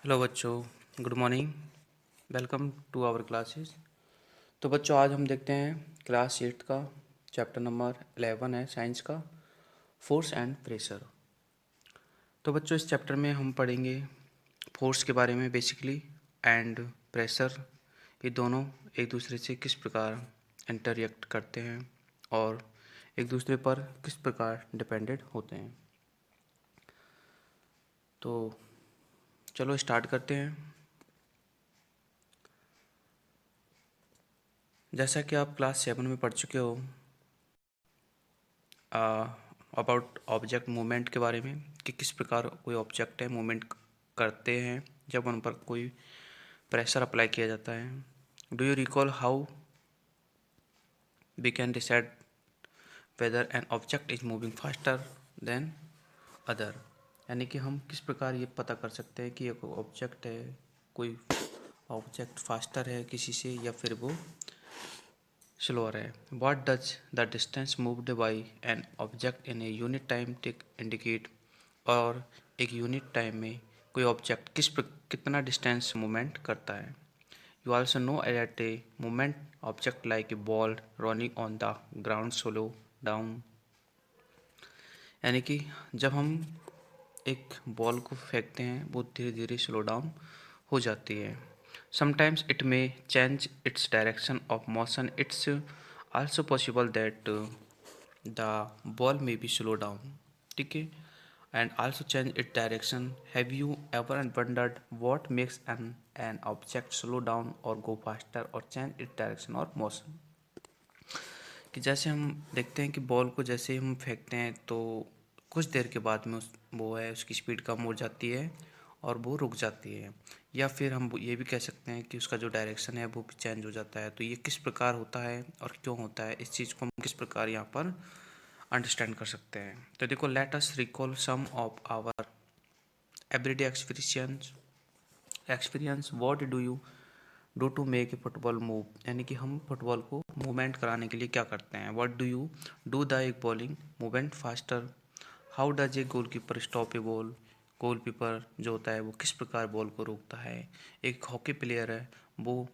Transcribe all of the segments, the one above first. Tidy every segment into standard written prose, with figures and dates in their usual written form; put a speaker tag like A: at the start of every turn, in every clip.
A: Hello बच्चों, good morning. Welcome to our classes. तो बच्चों, आज हम देखते हैं क्लास 8 का चैप्टर नंबर 11 है साइंस का, फोर्स एंड प्रेशर। तो बच्चों, इस चैप्टर में हम पढ़ेंगे फोर्स के बारे में बेसिकली, एंड प्रेशर। ये दोनों एक दूसरे से किस प्रकार इंटरएक्ट करते हैं और एक दूसरे पर किस प्रकार डिपेंडेंट होते हैं। तो चलो स्टार्ट करते हैं। जैसा कि आप क्लास 7 में पढ़ चुके हो अबाउट ऑब्जेक्ट मूवमेंट के बारे में, कि किस प्रकार कोई ऑब्जेक्ट है मूवमेंट करते हैं जब उन पर कोई प्रेशर अप्लाई किया जाता है। Do you recall how we can decide whether an object is moving faster than other, यानी कि हम किस प्रकार ये पता कर सकते हैं कि एक ऑब्जेक्ट है, कोई ऑब्जेक्ट फास्टर है किसी से या फिर वो स्लोअर है। What does the distance moved by an object in a unit time indicate, और एक यूनिट टाइम में कोई ऑब्जेक्ट कितना डिस्टेंस मूवमेंट करता है। You also know that a movement object like A ball running on the ground slow down, यानी कि जब हम एक बॉल को फेंकते हैं वो धीरे धीरे स्लो डाउन हो जाती है। Sometimes it may change its direction of motion. It's also possible that the ball may be slow down, ठीक है, and also change it direction. Have you ever wondered what makes an object slow down और गो faster और change it direction और motion. कि जैसे हम देखते हैं कि बॉल को जैसे हम फेंकते हैं तो कुछ देर के बाद में उसकी स्पीड कम हो जाती है और वो रुक जाती है, या फिर हम ये भी कह सकते हैं कि उसका जो डायरेक्शन है वो भी चेंज हो जाता है। तो ये किस प्रकार होता है और क्यों होता है, इस चीज़ को हम किस प्रकार यहाँ पर अंडरस्टैंड कर सकते हैं। तो देखो, let us recall some of our everyday experience. What do you do to make a football move, यानी कि हम फुटबॉल को मूवमेंट कराने के लिए क्या करते हैं। What do you do the एक bowling movement faster. How does a goalkeeper stop a ball, goalkeeper जो होता है वो किस प्रकार बॉल को रोकता है। एक हॉकी प्लेयर है, वो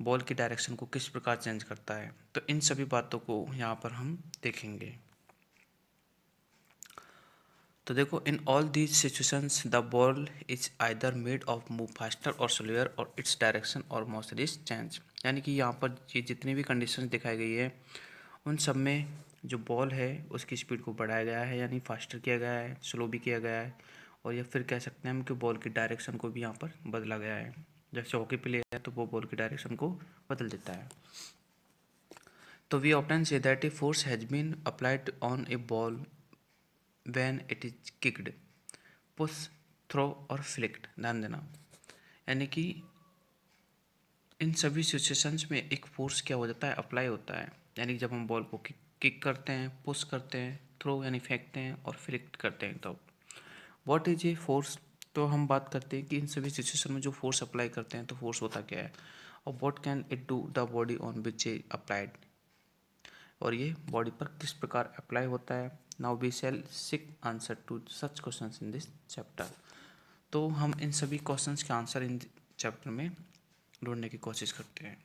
A: बॉल की डायरेक्शन को किस प्रकार चेंज करता है। तो इन सभी बातों को यहाँ पर हम देखेंगे। तो देखो, in all these situations the ball is either made of move faster और स्लोअर और इट्स डायरेक्शन और मोशन इज चेंज, यानी कि यहाँ पर ये जितनी भी कंडीशंस दिखाई गई है उन सब में जो बॉल है उसकी स्पीड को बढ़ाया गया है, यानी फास्टर किया गया है, स्लो भी किया गया है, और या फिर कह सकते हैं हम कि बॉल की डायरेक्शन को भी यहाँ पर बदला गया है। जैसे हॉकी प्लेयर है तो वो बॉल की डायरेक्शन को बदल देता है। तो we often say that a force has been applied on a ball when it is kicked, push, throw और फ्लिक्ट। ध्यान देना, यानी कि इन सभी सिचुएशंस में एक फोर्स क्या हो जाता है, अप्लाई होता है। यानी कि जब हम बॉल को किक करते हैं, पुश करते हैं, थ्रो यानी फेंकते हैं और फ्लिक्ट करते हैं, तो व्हाट इज ए फोर्स। तो हम बात करते हैं कि इन सभी सिचुएशन में जो फोर्स अप्लाई करते हैं तो फोर्स होता क्या है, और what can it do the body on which a applied, और ये बॉडी पर किस प्रकार अप्लाई होता है। Now we shall seek answer to such questions in this chapter. तो हम इन सभी क्वेश्चंस के आंसर इन चैप्टर में ढूंढने की कोशिश करते हैं।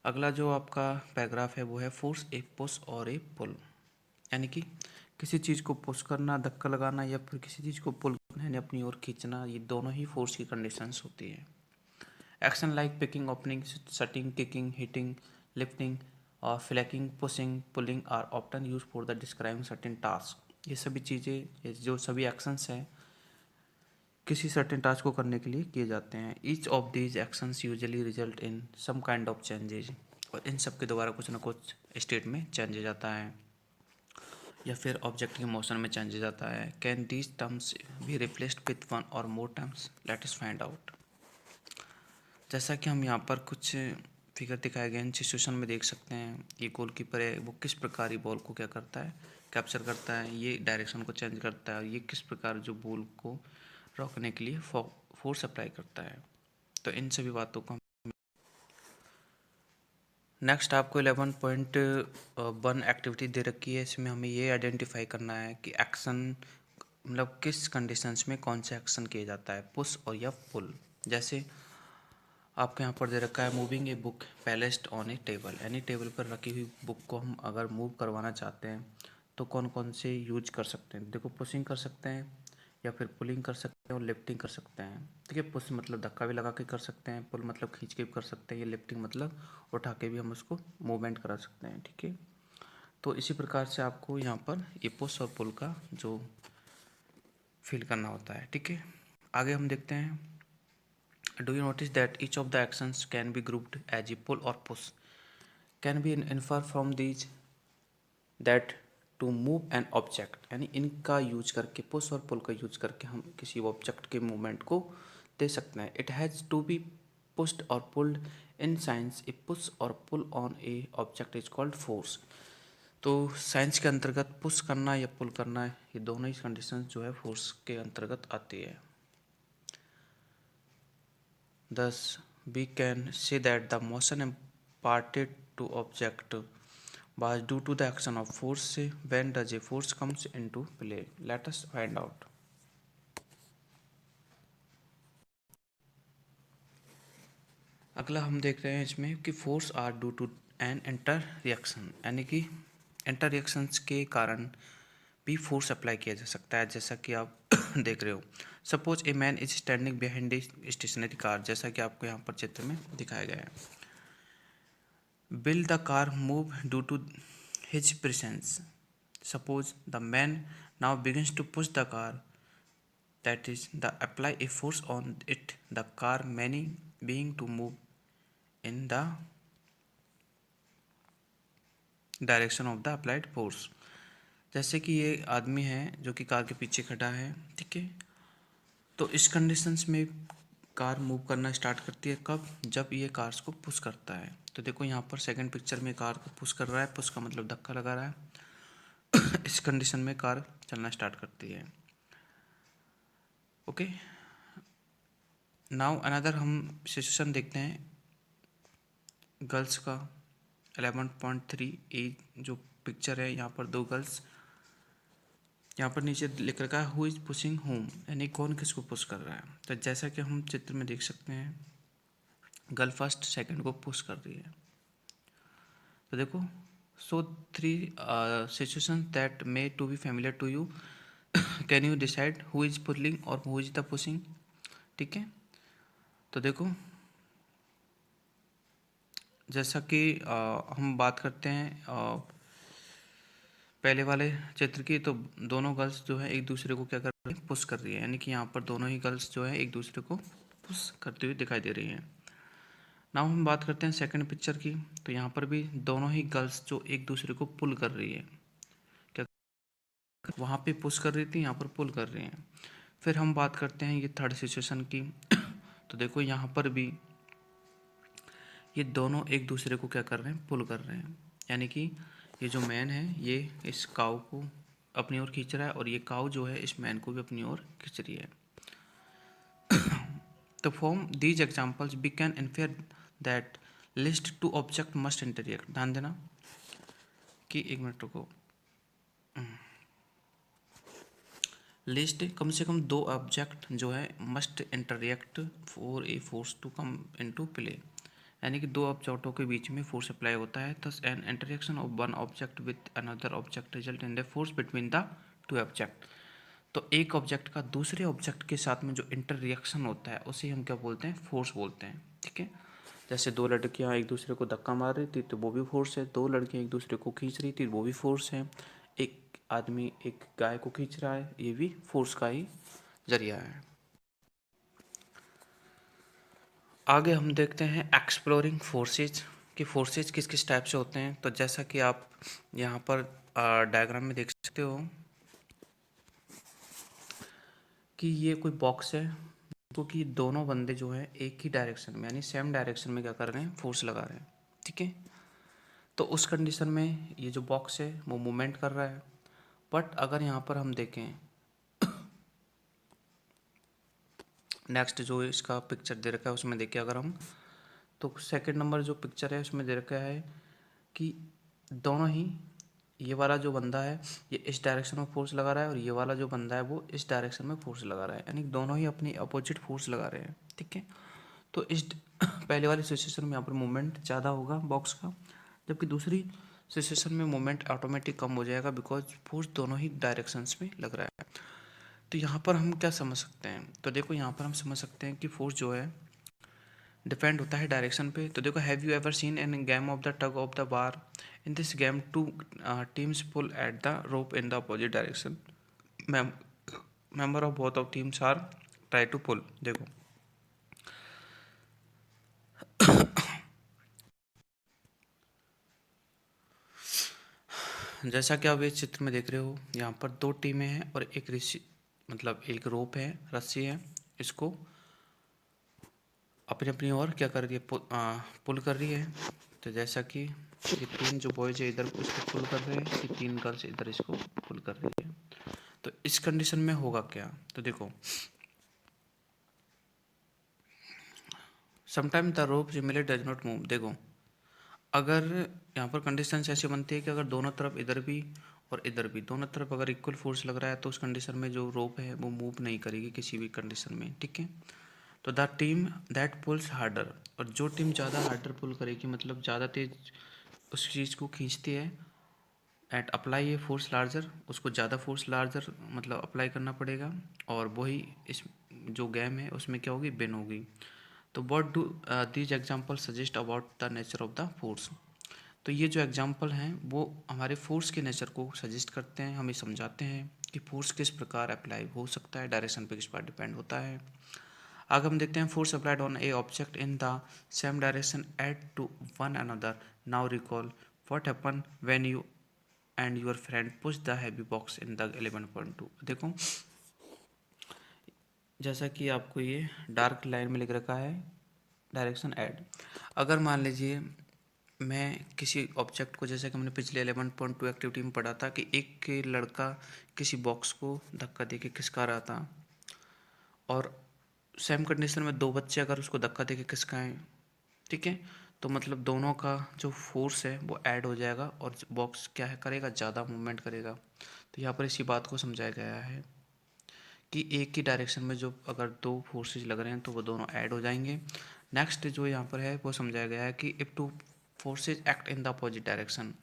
A: अगला जो आपका पैराग्राफ है वो है फोर्स ए पुश और ए पुल, यानी कि किसी चीज़ को पुश करना, धक्का लगाना, या फिर किसी चीज़ को पुल करना यानी अपनी ओर खींचना, ये दोनों ही फोर्स की कंडीशंस होती है। Action like picking, opening, shutting, kicking, hitting, lifting और flicking, pushing, pulling are often used for the describing certain task. ये सभी चीज़ें, जो सभी एक्शंस हैं किसी सर्टेन टास्क को करने के लिए किए जाते हैं। Each of these actions usually result in some kind of changes, और इन सब के द्वारा कुछ ना कुछ स्टेट में चेंजेज आता है या फिर ऑब्जेक्ट के मोशन में चेंजेज आता है। Can these terms be replaced with one or more terms, let us find out. जैसा कि हम यहाँ पर कुछ फिगर दिखाए गए इन सिचुएशन में देख सकते हैं, ये गोलकीपर है वो किस प्रकार ही बॉल को क्या करता है, कैप्चर करता है, ये डायरेक्शन को चेंज करता है, और ये किस प्रकार जो बॉल को रोकने के लिए फोर्स अप्लाई करता है। तो इन सभी बातों को नेक्स्ट आपको 11.1 एक्टिविटी दे रखी है। इसमें हमें ये आइडेंटिफाई करना है कि एक्शन मतलब किस कंडीशंस में कौन सा एक्शन किया जाता है, पुश और या पुल। जैसे आपके यहाँ पर दे रखा है moving a book placed on a table, यानी टेबल पर रखी हुई बुक को हम अगर मूव करवाना चाहते हैं तो कौन कौन से यूज कर सकते हैं। देखो पुशिंग कर सकते हैं या फिर पुलिंग कर सकते हैं और लिफ्टिंग कर सकते हैं। ठीक है, पुश मतलब धक्का भी लगा के कर सकते हैं, पुल मतलब खींच के भी कर सकते हैं, ये लिफ्टिंग मतलब उठा के भी हम उसको मूवमेंट करा सकते हैं। ठीक है, तो इसी प्रकार से आपको यहाँ पर ये पुश और पुल का जो फील करना होता है। ठीक है, आगे हम देखते हैं। Do you notice that each of the actions can be grouped as a pull or push? Can be infer from these that to move an object, यानी इनका यूज करके पुश और पुल का यूज करके हम किसी ऑब्जेक्ट के movement को दे सकते हैं। It has to be pushed or pulled in science. A push or pull on A object is called force. तो साइंस के अंतर्गत पुश करना या पुल करना, ये दोनों ही कंडीशन जो है फोर्स के अंतर्गत आती है। Thus, we can say that the motion imparted to object was due to the action of force. When does a force comes into play? Let us find out. अगला हम देख रहे हैं इसमें कि force are due to an inter reaction, यानी कि inter reactions के कारण भी फोर्स अप्लाई किया जा सकता है। जैसा कि आप देख रहे हो, suppose a man is standing behind a stationary car, जैसा कि आपको यहाँ पर चित्र में दिखाया गया है। Will the car move due to his presence? Suppose the man now begins to push the car, that is, the apply a force on it. The car many being to move in the direction of the applied force. जैसे कि ये आदमी है जो कि car के पीछे खड़ा है। ठीक है, तो इस कंडीशंस में कार मूव करना स्टार्ट करती है कब, जब ये कार्स को पुश करता है। तो देखो यहाँ पर सेकंड पिक्चर में कार को पुश कर रहा है, पुश का मतलब धक्का लगा रहा है। इस कंडीशन में कार चलना स्टार्ट करती है। ओके, नाउ अनदर हम सिचुएशन देखते हैं गर्ल्स का 11.3 ए जो पिक्चर है। यहाँ पर दो गर्ल्स, यहाँ पर नीचे लिख रखा है हु इज़ पुशिंग होम, यानी कौन किसको पुश कर रहा है। तो जैसा कि हम चित्र में देख सकते हैं, गर्ल फर्स्ट सेकंड को पुश कर रही है। तो देखो, so three situation that may to be familiar to you, can you decide who is pulling और हु इज़ द पुशिंग। ठीक है, तो देखो जैसा कि हम बात करते हैं पहले वाले चित्र की, तो दोनों गर्ल्स जो है एक दूसरे को क्या कर रही है, पुश कर रही है, यानी कि यहाँ पर दोनों ही गर्ल्स जो है एक दूसरे को पुश करती हुई दिखाई दे रही हैं। नाउ हम बात करते हैं सेकंड पिक्चर की, तो यहाँ पर भी दोनों ही गर्ल्स जो एक दूसरे को पुल कर रही है, क्या वहाँ पे पुश कर रही थी, यहाँ पर पुल कर रही हैं। फिर हम बात करते हैं ये थर्ड सिचुएशन की। तो देखो यहाँ पर भी ये दोनों एक दूसरे को क्या कर रहे हैं, पुल कर रहे हैं, यानी कि ये जो मैन है ये इस काऊ को अपनी ओर खींच रहा है और ये काऊ जो है इस मैन को भी अपनी ओर खींच रही है। तो from these examples we can infer that least two object must interact. ध्यान देना कि एक मिनट रुको, लिस्ट कम से कम दो ऑब्जेक्ट जो है must interact for a force to come into play, यानी कि दो ऑब्जेक्टों के बीच में फोर्स अप्लाई होता है। Thus N interaction of one object with another object result in the force between the to object. तो एक ऑब्जेक्ट का दूसरे ऑब्जेक्ट के साथ में जो इंटर रिएक्शन होता है उसे हम क्या बोलते हैं, फोर्स बोलते हैं। ठीक है, जैसे दो लड़कियां एक दूसरे को धक्का मार रही थी तो वो भी फोर्स है, दो लड़कियां एक दूसरे को खींच रही थी वो भी फोर्स है, एक आदमी एक गाय को खींच रहा है ये भी फोर्स का ही जरिया है। आगे हम देखते हैं एक्सप्लोरिंग फोर्सेज कि फोर्सेज किस किस टाइप से होते हैं। तो जैसा कि आप यहाँ पर डायग्राम में देख सकते हो कि ये कोई बॉक्स है, तो कि दोनों बंदे जो है एक ही डायरेक्शन में यानी सेम डायरेक्शन में क्या कर रहे हैं, फोर्स लगा रहे हैं। ठीक है, तो उस कंडीशन में ये जो बॉक्स है वो मूवमेंट कर रहा है। बट अगर यहाँ पर हम देखें नेक्स्ट जो इसका पिक्चर दे रखा है उसमें देखें अगर हम, तो सेकंड नंबर जो पिक्चर है उसमें दे रखा है कि दोनों ही ये वाला जो बंदा है ये इस डायरेक्शन में फोर्स लगा रहा है और ये वाला जो बंदा है वो इस डायरेक्शन में फोर्स लगा रहा है, यानी दोनों ही अपनी अपोजिट फोर्स लगा रहे हैं। ठीक है, तो इस पहले वाली सिचुएशन में यहाँ पर मोमेंट ज़्यादा होगा बॉक्स का, जबकि दूसरी सिचुएशन में मोमेंट ऑटोमेटिक कम हो जाएगा बिकॉज फोर्स दोनों ही डायरेक्शंस में लग रहा है। तो यहाँ पर हम क्या समझ सकते हैं, तो देखो यहाँ पर हम समझ सकते हैं कि फोर्स जो है डिपेंड होता है डायरेक्शन पे। तो देखो, have you ever seen in game of the tug of the war? In this game two teams pull at the rope in the opposite direction, member of both of teams are try to pull. देखो जैसा कि आप इस चित्र में देख रहे हो, यहाँ पर दो टीमें हैं और एक रस्सी, मतलब एक रोप है, रस्सी है, इसको अपनी अपनी ओर क्या कर रही है, पुल कर रही है। तो जैसा कि ये तीन जो बॉयज है इधर इसको पुल कर रहे हैं, ये तीन गर्ल्स इधर इसको पुल कर रही है। तो इस कंडीशन में होगा क्या, तो देखो sometime the rope merely does not move. देखो अगर यहाँ पर कंडीशन ऐसी बनती है कि अगर दोनों तरफ इधर भी और इधर भी दोनों तरफ अगर इक्वल फोर्स लग रहा है तो उस कंडीशन में जो रोप है वो मूव नहीं करेगी किसी भी कंडीशन में। ठीक है, तो the team that pools harder, और जो टीम ज़्यादा हार्डर पुल करेगी मतलब ज़्यादा तेज उस चीज़ को खींचती है, एट अप्लाई ये फोर्स लार्जर, उसको ज़्यादा फोर्स लार्जर मतलब अप्लाई करना पड़ेगा, और वही इस जो गेम है उसमें क्या होगी, विन होगी। तो what do these example suggest about the nature of the force? तो ये जो एग्जाम्पल हैं वो हमारे फोर्स के नेचर को सजेस्ट करते हैं, हमें समझाते हैं कि फोर्स किस प्रकार अप्लाई हो सकता है, डायरेक्शन पे किस पर डिपेंड होता है। आगे हम देखते हैं force applied on A object in the same direction at to one another. Now recall what happen when you and your friend push the heavy box in the 11.2। देखो जैसा कि आपको ये डार्क लाइन में लिख रखा है डायरेक्शन ऐड। अगर मान लीजिए मैं किसी ऑब्जेक्ट को, जैसे कि हमने पिछले 11.2 एक्टिविटी में पढ़ा था कि एक लड़का किसी बॉक्स को धक्का दे के खिसका रहा था, और सेम कंडीशन में दो बच्चे अगर उसको धक्का दे के खिसकाएँ, ठीक है, तो मतलब दोनों का जो फोर्स है वो ऐड हो जाएगा और बॉक्स क्या है करेगा, ज़्यादा मूवमेंट करेगा। तो यहाँ पर इसी बात को समझाया गया है कि एक ही डायरेक्शन में जो अगर दो फोर्सेज लग रहे हैं तो वो दोनों ऐड हो जाएंगे। नेक्स्ट जो यहाँ पर है वो समझाया गया है कि if two forces act in the opposite direction,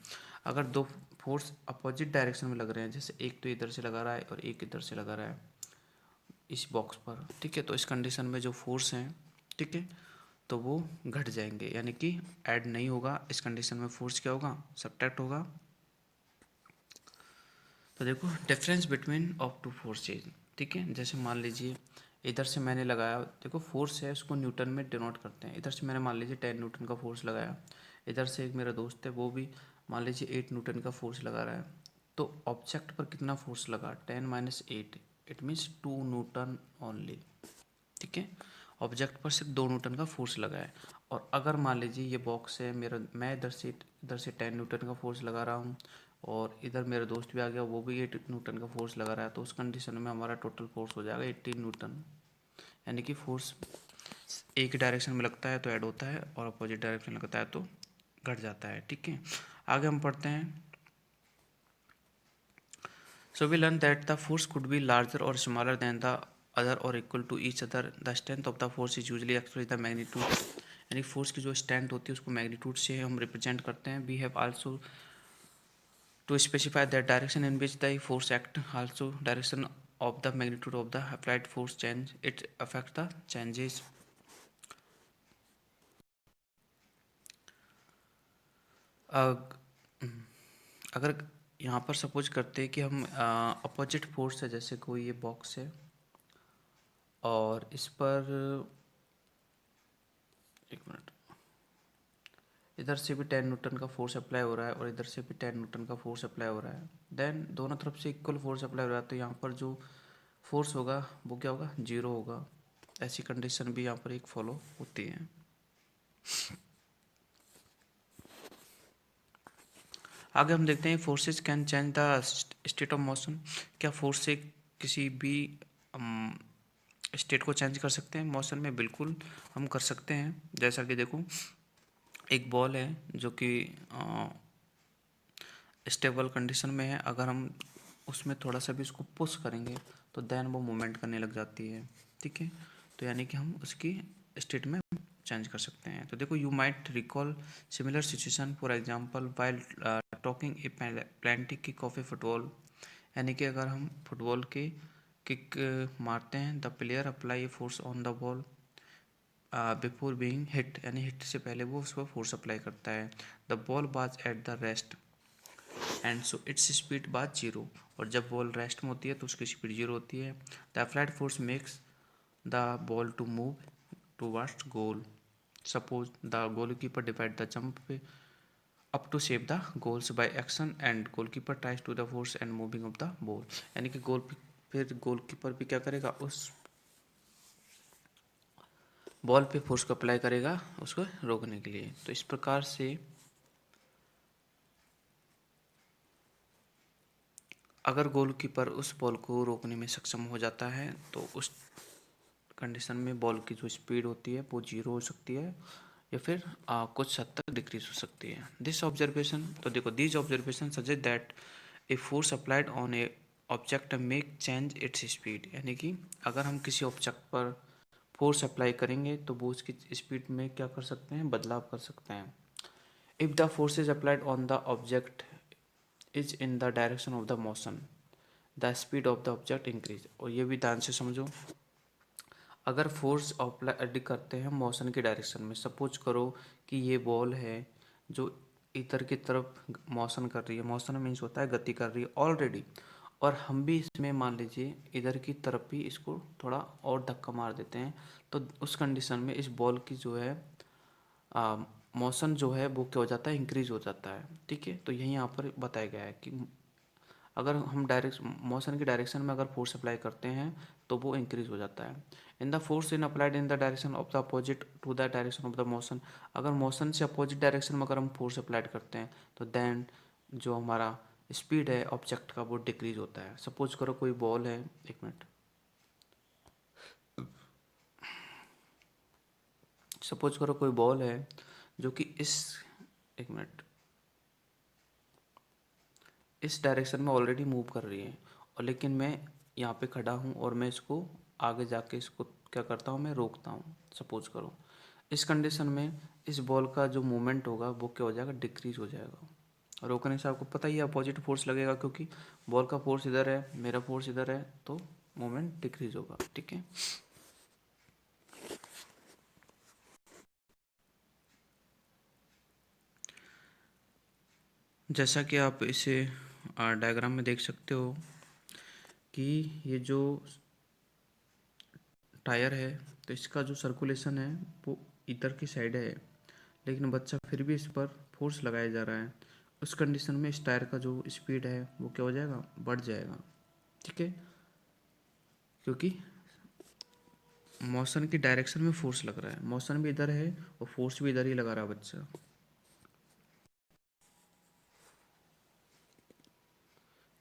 A: अगर दो फोर्स अपोजिट डायरेक्शन में लग रहे हैं, जैसे एक तो इधर से लगा रहा है और एक इधर से लगा रहा है इस बॉक्स पर, ठीक है, तो इस कंडीशन में जो फोर्स हैं, ठीक है, तो वो घट जाएंगे, यानी कि ऐड नहीं होगा। इस कंडीशन में फोर्स क्या होगा, सब्ट्रैक्ट होगा। तो देखो difference between of two forces, ठीक है, जैसे मान लीजिए इधर से मैंने लगाया, देखो फोर्स है उसको न्यूटन में डिनोट करते हैं। इधर से मैंने मान लीजिए 10 न्यूटन का फोर्स लगाया, इधर से एक मेरा दोस्त है वो भी मान लीजिए 8 न्यूटन का फोर्स लगा रहा है। तो ऑब्जेक्ट पर कितना फोर्स लगा, 10 minus 8, it means 2 Newton only. ठीक है, ऑब्जेक्ट पर सिर्फ 2 न्यूटन का फोर्स लगा है। और अगर मान लीजिए ये बॉक्स है मेरा, मैं इधर से 10 न्यूटन का फोर्स लगा रहा हूँ और इधर मेरा दोस्त भी आ गया वो भी 8 न्यूटन का फोर्स लगा रहा है, तो उस कंडीशन में हमारा टोटल फोर्स हो जाएगा 18 न्यूटन। यानी कि फोर्स एक डायरेक्शन में लगता है तो ऐड होता है और अपोजिट डायरेक्शन में लगता है तो घट जाता है। ठीक है, आगे हम पढ़ते हैं। So we learn that the force could be larger or smaller than the other or equal to each other. The strength of the force is usually expressed the magnitude, यानी फोर्स की जो स्ट्रेंथ होती है उसको magnitude से हम represent करते हैं। We have also to specify that direction in which the force act, also direction of the magnitude of the applied force change, it affect the changes। अगर यहाँ पर सपोज करते हैं कि हम अपोजिट फोर्स है, जैसे कोई ये बॉक्स है और इस पर एक मिनट, इधर से भी 10 न्यूटन का फोर्स अप्लाई हो रहा है और इधर से भी 10 न्यूटन का फोर्स अप्लाई हो रहा है, देन दोनों तरफ से इक्वल फोर्स अप्लाई हो रहा है, तो यहाँ पर जो फोर्स होगा वो क्या होगा, जीरो होगा। ऐसी कंडीशन भी यहाँ पर एक फॉलो होती है। आगे हम देखते हैं forces can change the state of motion. क्या फोर्स से किसी भी स्टेट को चेंज कर सकते हैं मोशन में? बिल्कुल हम कर सकते हैं। जैसा कि देखो एक बॉल है जो कि स्टेबल कंडीशन में है, अगर हम उसमें थोड़ा सा भी इसको पुश करेंगे तो देन वो मूवमेंट करने लग जाती है। ठीक है, तो यानी कि हम उसकी स्टेट में चेंज कर सकते हैं। तो देखो, you might recall similar situation for example while talking A plenty kick off A football. यानी कि अगर हम फुटबॉल के किक मारते हैं, the player apply A force on the ball before being hit, यानी हिट से पहले वो उस पर फोर्स अप्लाई करता है। द बॉल बाज at the rest and so its speed बाज जीरो, और जब बॉल रेस्ट में होती है तो उसकी स्पीड जीरो होती है। The applied force makes the ball to move towards goal. Suppose the goalkeeper divide the jump up to save the goals by action and goalkeeper tries to the force and moving of the ball. यानी कि फिर goalkeeper भी क्या करेगा, उस ball पे force को apply करेगा उसको रोकने के लिए। तो इस प्रकार से अगर गोलकीपर उस बॉल को रोकने में सक्षम हो जाता है तो उस कंडीशन में बॉल की जो स्पीड होती है वो जीरो हो सकती है, या फिर कुछ हद तक डिक्रीज हो सकती है। दिस ऑब्जर्वेशन, तो देखो, this observation suggest that a force applied on A object make change its speed. यानी कि अगर हम किसी ऑब्जेक्ट पर फोर्स अप्लाई करेंगे तो वो उसकी स्पीड में क्या कर सकते हैं, बदलाव कर सकते हैं। If the force is applied on the object is in the direction of the motion, the speed of the object increase. और ये भी ध्यान से समझो, अगर फोर्स अप्लाई करते हैं मोशन की डायरेक्शन में, सपोज करो कि ये बॉल है जो इधर की तरफ मोशन कर रही है, मोशन मीन्स होता है गति कर रही है ऑलरेडी, और हम भी इसमें मान लीजिए इधर की तरफ भी इसको थोड़ा और धक्का मार देते हैं, तो उस कंडीशन में इस बॉल की जो है मोशन जो है वो क्या हो जाता है, इंक्रीज हो जाता है। ठीक है, तो यही यहाँ पर बताया गया है कि अगर हम डायरेक्ट मोशन की डायरेक्शन में अगर फोर्स अप्लाई करते हैं तो वो इंक्रीज हो जाता है। In the force in applied in the direction of the opposite to the direction of the motion, अगर मोशन से अपोजिट डायरेक्शन में अगर हम फोर्स अप्लाइड करते हैं तो देन जो हमारा स्पीड है ऑब्जेक्ट का वो डिक्रीज होता है। सपोज करो कोई बॉल है, एक मिनट, सपोज करो कोई बॉल है जो कि एक मिनट इस डायरेक्शन में ऑलरेडी मूव कर रही है, और लेकिन मैं यहाँ पे खड़ा हूँ और मैं इसको आगे जाके इसको क्या करता हूँ, मैं रोकता हूँ। सपोज करो इस कंडीशन में इस बॉल का जो मूवमेंट होगा वो क्या हो जाएगा, डिक्रीज हो जाएगा। रोकने से आपको पता ही है अपोजिट फोर्स लगेगा, क्योंकि बॉल का फोर्स इधर है, मेरा फोर्स इधर है, तो मूवमेंट डिक्रीज होगा। ठीक है, जैसा कि आप इसे डायग्राम में देख सकते हो कि ये जो टायर है तो इसका जो सर्कुलेशन है वो इधर की साइड है, लेकिन बच्चा फिर भी इस पर फोर्स लगाया जा रहा है। उस कंडीशन में इस टायर का जो स्पीड है वो क्या हो जाएगा, बढ़ जाएगा। ठीक है, क्योंकि मोशन की डायरेक्शन में फोर्स लग रहा है, मोशन भी इधर है और फोर्स भी इधर ही लगा रहा है बच्चा।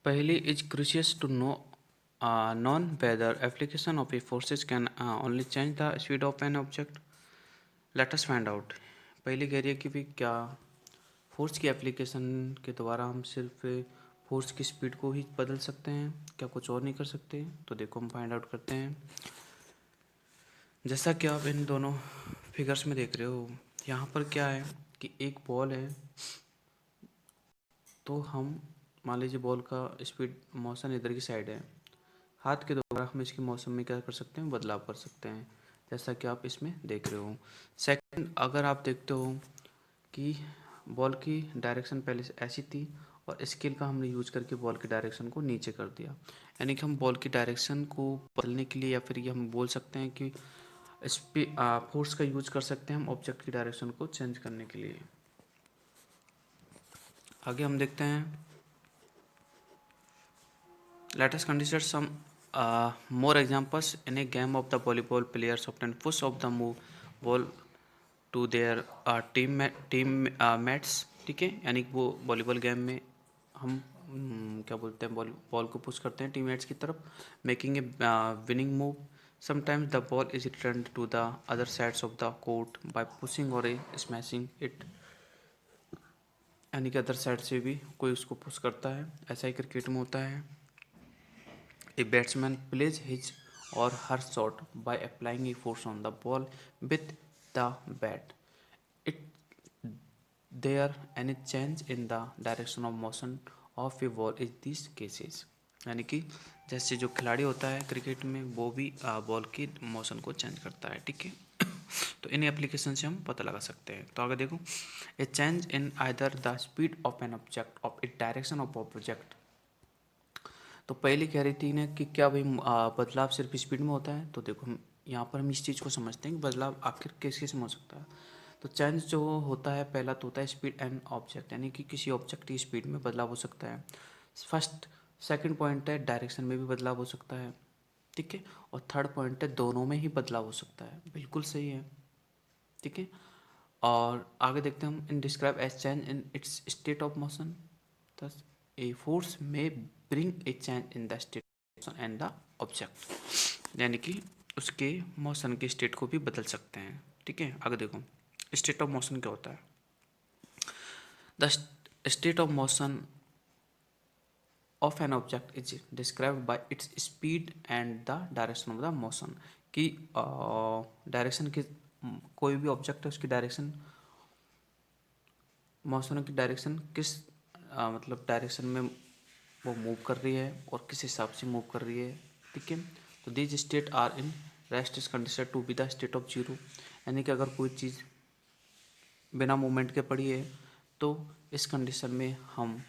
A: पहले is crucial to know known whether application of a forces can only change the speed of an object. Let us find out. पहली कह रही है कि भी क्या फोर्स की एप्लीकेशन के द्वारा हम सिर्फ फोर्स की स्पीड को ही बदल सकते हैं, क्या कुछ और नहीं कर सकते। तो देखो हम फाइंड आउट करते हैं। जैसा कि आप इन दोनों फिगर्स में देख रहे हो, यहाँ पर क्या है कि एक बॉल है, तो हम मान लीजिए बॉल का स्पीड मोशन इधर की साइड है, हाथ के द्वारा हम इसके मौसम में क्या कर सकते हैं, बदलाव कर सकते हैं, जैसा कि आप इसमें देख रहे हो। सेकंड, अगर आप देखते हो कि बॉल की डायरेक्शन पहले से ऐसी थी और स्केल का हमने यूज करके बॉल की डायरेक्शन को नीचे कर दिया, यानी कि हम बॉल की डायरेक्शन को बदलने के लिए, या फिर ये हम बोल सकते हैं कि फोर्स का यूज कर सकते हैं हम ऑब्जेक्ट की डायरेक्शन को चेंज करने के लिए। आगे हम देखते हैं, let us consider some more examples. In a game of the volleyball, players often push off the move ball to their team mates. ठीक है, यानी कि वो वॉलीबॉल गेम में हम क्या बोलते हैं, बॉल को पुश करते हैं टीममेट्स की तरफ, making a winning move. Sometimes the ball is return to the other sides of the court by pushing और ए स्मैशिंग इट यानी कि अदर साइड से भी कोई उसको पुश करता है। ऐसा ही क्रिकेट में होता है। A batsman plays his or her shot by applying a force on the ball with the bat. It there any change in the direction of motion of a ball is this cases. यानी कि जैसे जो खिलाड़ी होता है cricket में वो भी बॉल की मोशन को चेंज करता है। ठीक है। तो इन एप्लीकेशन से हम पता लगा सकते हैं। तो आगे देखो, ए change in either the speed of an object of A direction of object. तो पहले कह रही थी ना कि क्या भाई बदलाव सिर्फ स्पीड में होता है। तो देखो हम यहाँ पर हम इस चीज़ को समझते हैं कि बदलाव आखिर किस किस में हो सकता है। तो चेंज जो होता है पहला तो होता है स्पीड एंड ऑब्जेक्ट, यानी कि किसी ऑब्जेक्ट की स्पीड में बदलाव हो सकता है। फर्स्ट सेकंड पॉइंट है डायरेक्शन में भी बदलाव हो सकता है। ठीक है। और थर्ड पॉइंट है दोनों में ही बदलाव हो सकता है। बिल्कुल सही है। ठीक है। और आगे देखते हैं हम, in describe as change in its state of motion. thus a force may bring a change in the state of motion and the object, यानी कि उसके मोशन के स्टेट को भी बदल सकते हैं। ठीक है। आगे देखो, स्टेट ऑफ मोशन क्या होता है। The state of motion of an object is described bye its speed and the direction of the motion. कि डायरेक्शन की कोई भी ऑब्जेक्ट है उसकी डायरेक्शन, मोशन की डायरेक्शन किस मतलब डायरेक्शन में वो मूव कर रही है और किस हिसाब से मूव कर रही है। ठीक है। तो these state are in rest is condition to be the state of zero. यानी कि अगर कोई चीज़ बिना मूवमेंट के पड़ी है तो इस कंडीशन में हम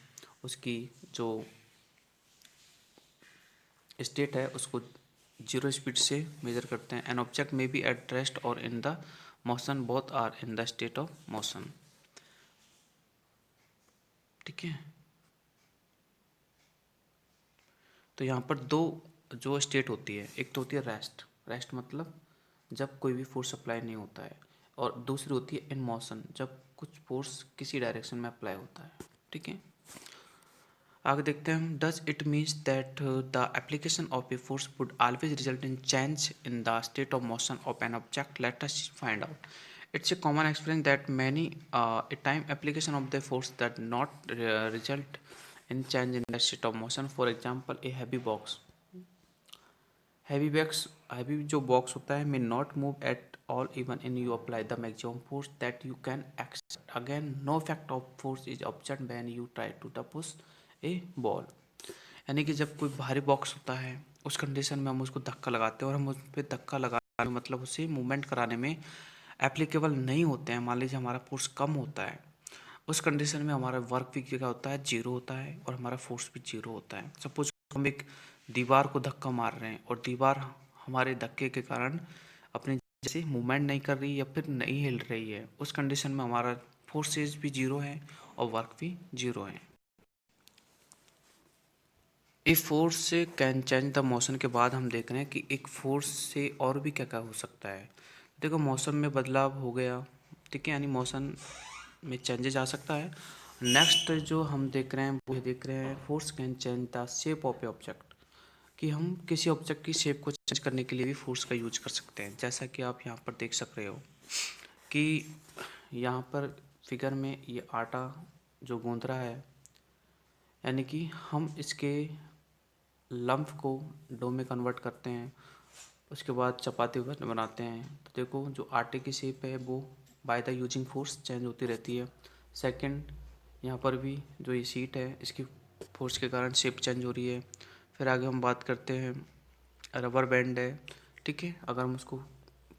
A: उसकी जो स्टेट है उसको जीरो स्पीड से मेजर करते हैं। An object may be at rest और in the motion, both are in the state of motion. ठीक है। तो यहाँ पर दो जो स्टेट होती है, एक तो होती है रेस्ट। रेस्ट मतलब जब कोई भी फोर्स अप्लाई नहीं होता है, और दूसरी होती है इन मोशन, जब कुछ फोर्स किसी डायरेक्शन में अप्लाई होता है। ठीक है। आगे देखते हैं हम, does it means that the application of a force would always result in change in the state of motion of an object. Let us find out. It's a common experience that many a time application of the force that not result in change in the state of motion. For example, a heavy box. Heavy जो box होता है may not move at all even when you apply the maximum force that you can accept. Again, no effect of force is observed when you try to push a ball. यानी कि जब कोई भारी box होता है उस condition में हम उसको धक्का लगाते हैं और हम उस पर धक्का लगाने मतलब उसे मूवमेंट कराने में एप्लीकेबल नहीं होते हैं। मान लीजिए हमारा फोर्स कम होता है, उस कंडीशन में हमारा वर्क भी क्या होता है, जीरो होता है, और हमारा फोर्स भी जीरो होता है। सपोज हम एक दीवार को धक्का मार रहे हैं और दीवार हमारे धक्के के कारण अपनी जैसे मूवमेंट नहीं कर रही या फिर नहीं हिल रही है, उस कंडीशन में हमारा फोर्सेज भी जीरो है और वर्क भी जीरो है। इस फोर्स से कैन चेंज द मोशन के बाद हम देख रहे हैं कि एक फोर्स से और भी क्या क्या हो सकता है। देखो मौसम में बदलाव हो गया। ठीक है। यानी मौसम में चेंजेज आ सकता है। नेक्स्ट जो हम देख रहे हैं वो देख रहे हैं, force can change the shape of A object. कि हम किसी ऑब्जेक्ट की शेप को चेंज करने के लिए भी फोर्स का यूज कर सकते हैं। जैसा कि आप यहाँ पर देख सक रहे हो कि यहाँ पर फिगर में ये आटा जो गूंद रहा है, यानी कि हम इसके लम्फ को डो में कन्वर्ट करते हैं, उसके बाद चपाती बनाते हैं। तो देखो जो आटे की शेप है वो by the using force change होती रहती है। सेकंड, यहाँ पर भी जो ये सीट है इसकी फोर्स के कारण शेप चेंज हो रही है। फिर आगे हम बात करते हैं, रबर बैंड है। ठीक है। अगर हम उसको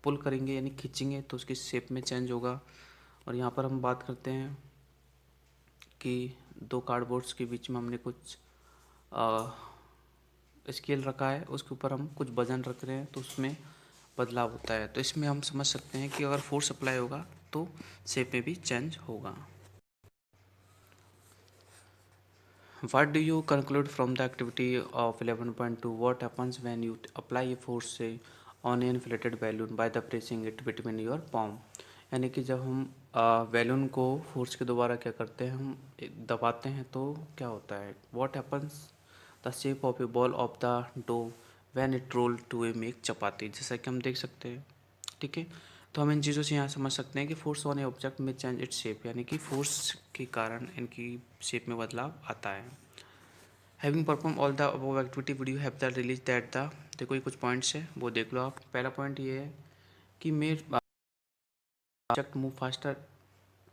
A: पुल करेंगे यानी खींचेंगे तो उसकी शेप में चेंज होगा। और यहाँ पर हम बात करते हैं कि दो कार्डबोर्ड्स के बीच में हमने कुछ स्केल रखा है, उसके ऊपर हम कुछ वजन रख रहे हैं तो उसमें बदलाव होता है। तो इसमें हम समझ सकते हैं कि अगर फोर्स अप्लाई होगा तो शेप में भी चेंज होगा। What do you conclude from the activity of 11.2? What happens when you apply a force say on an inflated balloon by the pressing it between your palm? यानी कि जब हम balloon को फोर्स के द्वारा क्या करते हैं, हम दबाते हैं तो क्या होता है। What happens the shape of a ball of the dough when it roll to a make chapati, जैसा कि हम देख सकते हैं। ठीक है। तो हम इन चीज़ों से यहाँ समझ सकते हैं कि फोर्स ऑन ए ऑब्जेक्ट में चेंज इट्स शेप, यानी कि फोर्स के कारण इनकी शेप में बदलाव आता है। Having perform all the above activity would you have the release that the, देखो ये कुछ पॉइंट्स है वो देख लो आप। पहला पॉइंट ये है कि made object move faster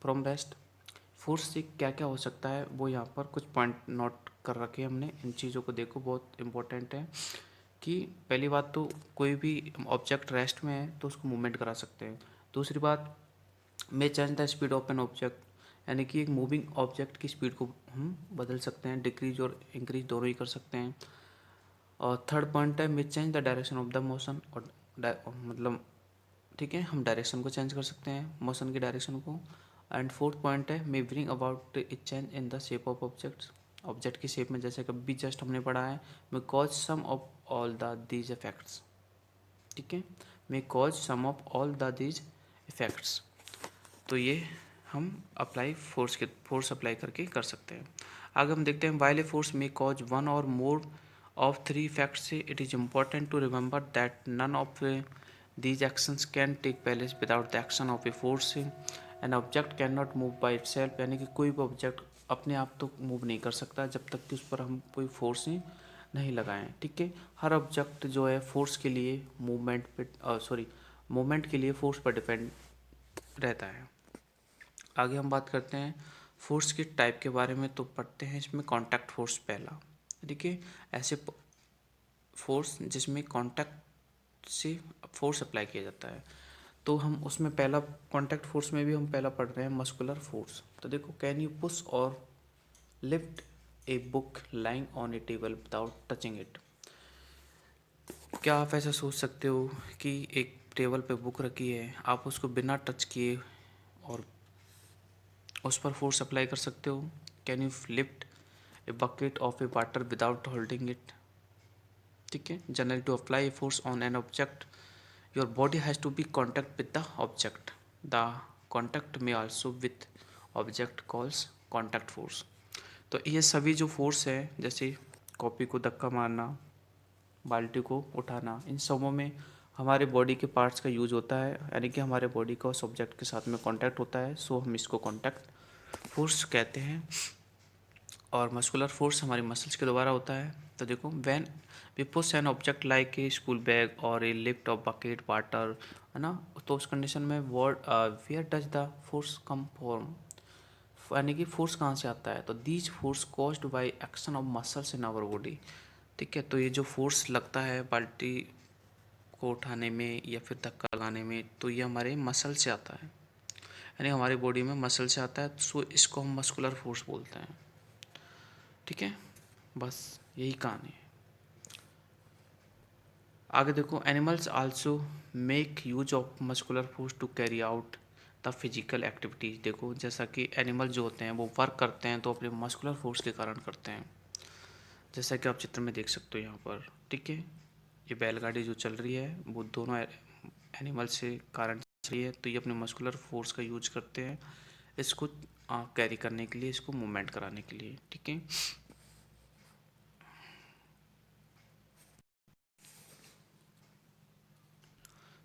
A: from rest. Force से क्या क्या हो सकता है वो यहाँ पर कुछ पॉइंट नोट कर रखे हैं हमने, इन चीज़ों को देखो, बहुत इंपॉर्टेंट है। कि पहली बात तो कोई भी ऑब्जेक्ट रेस्ट में है तो उसको मूवमेंट करा सकते हैं। दूसरी बात, मे change the speed of an object, यानी कि एक मूविंग ऑब्जेक्ट की स्पीड को हम बदल सकते हैं, डिक्रीज और इंक्रीज दोनों ही कर सकते हैं। और थर्ड पॉइंट है, मे change the direction of the motion, और मतलब ठीक है, हम डायरेक्शन को चेंज कर सकते हैं, मोशन की डायरेक्शन को। एंड फोर्थ पॉइंट है, may bring about it change in the shape of objects, object की शेप में, जैसे कभी जस्ट हमने पढ़ा है, may cause some of all the these effects. ठीक है, may cause some of all the these effects. तो ये हम अप्लाई फोर्स अप्लाई करके कर सकते हैं। आगे हम देखते हैं, while a force may cause one or more of three facts, it is important to remember that none of these actions can take place without the action of a force. An object cannot move by itself, यानी कि कोई भी object अपने आप तो move नहीं कर सकता जब तक कि उस पर हम कोई फोर्स नहीं लगाएं। ठीक है, हर ऑब्जेक्ट जो है फोर्स के लिए मूवमेंट पे मूवमेंट के लिए फोर्स पर डिपेंड रहता है। आगे हम बात करते हैं फोर्स के टाइप के बारे में, तो पढ़ते हैं इसमें कॉन्टैक्ट फोर्स पहला। देखिए, ऐसे फोर्स जिसमें कांटेक्ट से फोर्स अप्लाई किया जाता है, तो हम उसमें पहला कांटेक्ट फोर्स में भी हम पहला पढ़ रहे हैं मस्कुलर फोर्स। तो देखो, कैन यू पुश और lift a book lying on a table without touching it. क्या आप ऐसा सोच सकते हो कि एक टेबल पे बुक रखी है, आप उसको बिना टच किए और उस पर फोर्स अप्लाई कर सकते हो। Can you lift a bucket of a water without holding it. ठीक है, generally to apply force on an object your body has to be contact with the object, the contact में also with object calls contact force. तो ये सभी जो force है, जैसे copy को धक्का मारना, बाल्टी को उठाना, इन सबों में हमारे बॉडी के पार्ट्स का यूज होता है, यानी कि हमारे बॉडी का उस ऑब्जेक्ट के साथ में कॉन्टैक्ट होता है, सो हम इसको कॉन्टैक्ट फोर्स कहते हैं। और मस्कुलर फोर्स हमारी मसल्स के द्वारा होता है। तो देखो, when we push an object like a school bag और a lift of bucket water, है ना, तो उस कंडीशन में word where does the force come from, यानी कि फोर्स कहाँ से आता है, तो these force caused by action of muscles in our body. ठीक है, तो ये जो फोर्स लगता है बाल्टी को उठाने में या फिर धक्का लगाने में, तो ये हमारे मसल से आता है, यानी हमारी बॉडी में मसल से आता है, सो इसको हम मस्कुलर फोर्स बोलते हैं। ठीक है, बस यही कहानी है। आगे देखो, animals also make use of muscular force to carry out the physical activities. देखो, जैसा कि एनिमल जो होते हैं वो वर्क करते हैं तो अपने मस्कुलर फोर्स के कारण करते हैं, जैसा कि आप चित्र में देख सकते हो यहाँ पर। ठीक है, ये बैलगाड़ी जो चल रही है वो दोनों एनिमल से कारण चल रही है, तो ये अपने मस्कुलर फोर्स का यूज करते हैं इसको कैरी करने के लिए, इसको मूवमेंट कराने के लिए। ठीक है,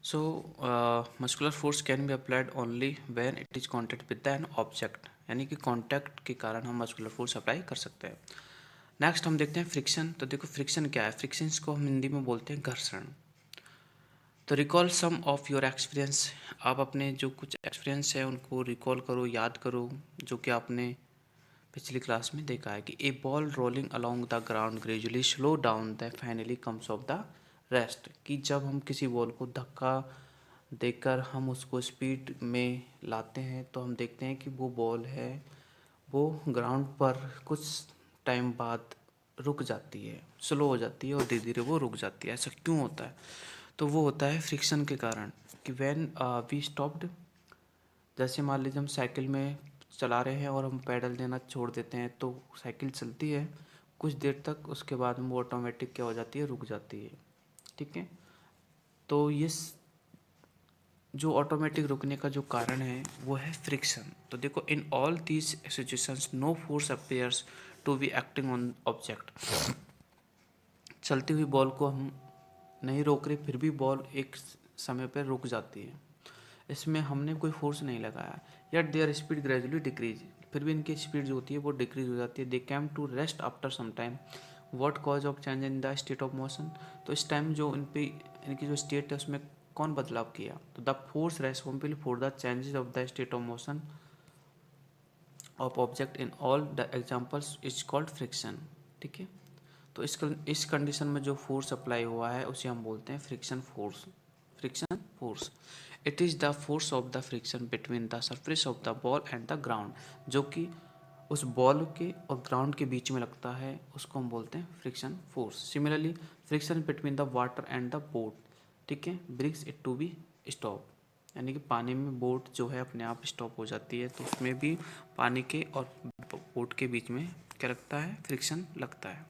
A: so muscular force can be applied only when it is contact with an object, यानी कि कांटेक्ट के कारण हम मस्कुलर फोर्स अप्लाई कर सकते हैं। नेक्स्ट हम देखते हैं फ्रिक्शन। तो देखो, फ्रिक्शन क्या है, फ्रिक्शन को हम हिंदी में बोलते हैं घर्षण। तो recall some of your experience, आप अपने जो कुछ एक्सपीरियंस है उनको रिकॉल करो, याद करो, जो कि आपने पिछली क्लास में देखा है कि a ball rolling along the ground gradually slow down the finally comes of the rest, कि जब हम किसी बॉल को धक्का देकर हम उसको स्पीड में लाते हैं तो हम देखते हैं कि वो बॉल है वो ग्राउंड पर कुछ टाइम बाद रुक जाती है, स्लो हो जाती है और धीरे धीरे वो रुक जाती है। ऐसा क्यों होता है, तो वो होता है फ्रिक्शन के कारण। कि व्हेन वी स्टॉप्ड, जैसे मान लीजिए हम साइकिल में चला रहे हैं और हम पैडल देना छोड़ देते हैं तो साइकिल चलती है कुछ देर तक, उसके बाद में वो ऑटोमेटिक क्या हो जाती है, रुक जाती है। ठीक है, तो ये जो ऑटोमेटिक रुकने का जो कारण है वो है फ्रिक्शन। तो देखो, in all these situations no force appears to be acting on object. चलती हुई बॉल को हम नहीं रोक रहे, फिर भी बॉल एक समय पर रुक जाती है, इसमें हमने कोई फोर्स नहीं लगाया, yet there speed gradually decrease, फिर भी इनकी स्पीड जो होती है वो डिक्रीज हो जाती है। They came to rest after some time, what cause of change in the state of motion, तो इस टाइम जो इन पे इनकी जो स्टेट है उसमें कौन बदलाव किया, तो the force responsible for the changes of the state of motion of object in all the examples is called friction. ठीक है, तो इस कंडीशन में जो फोर्स अप्लाई हुआ है उसे हम बोलते हैं friction force. Friction force, it is the force of the friction between the surface of the ball and the ground, जो कि उस बॉल के और ग्राउंड के बीच में लगता है, उसको हम बोलते हैं friction force. Similarly friction between the water and the boat, ठीक है, brings it to be stop, यानी कि पानी में बोट जो है अपने आप स्टॉप हो जाती है, तो उसमें भी पानी के और बोट के बीच में क्या लगता है, फ्रिक्शन लगता है।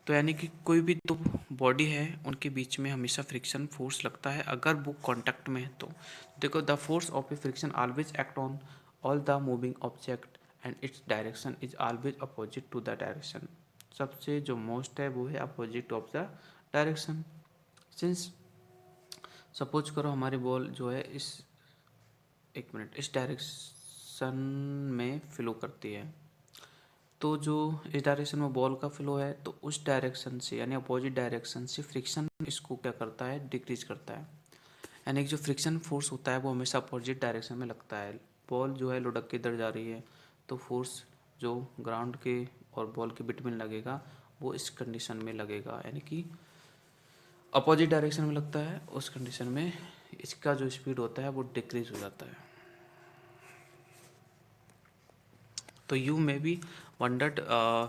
A: तो यानी कि कोई भी दो बॉडी है उनके बीच में हमेशा फ्रिक्शन फोर्स लगता है अगर वो कांटेक्ट में है। तो देखो, the force of a friction always act on all the moving object and its direction is always opposite to the direction, सबसे जो मोस्ट है वो है opposite of the direction. Since suppose करो हमारी बॉल जो है इस डायरेक्शन में फ्लो करती है, तो जो इस डायरेक्शन में बॉल का फ्लो है तो उस डायरेक्शन से यानी अपोजिट डायरेक्शन से फ्रिक्शन इसको क्या करता है, डिक्रीज करता है। यानी कि जो फ्रिक्शन फोर्स होता है वो हमेशा अपोजिट डायरेक्शन में लगता है। बॉल जो है लुढ़क के इधर जा रही है तो फोर्स जो ग्राउंड के और बॉल के बिटवीन लगेगा वो इस कंडीशन में लगेगा, यानी कि अपोजिट डायरेक्शन में लगता है। उस कंडीशन में इसका जो स्पीड होता है वो डिक्रीज हो जाता है। तो you may be wondered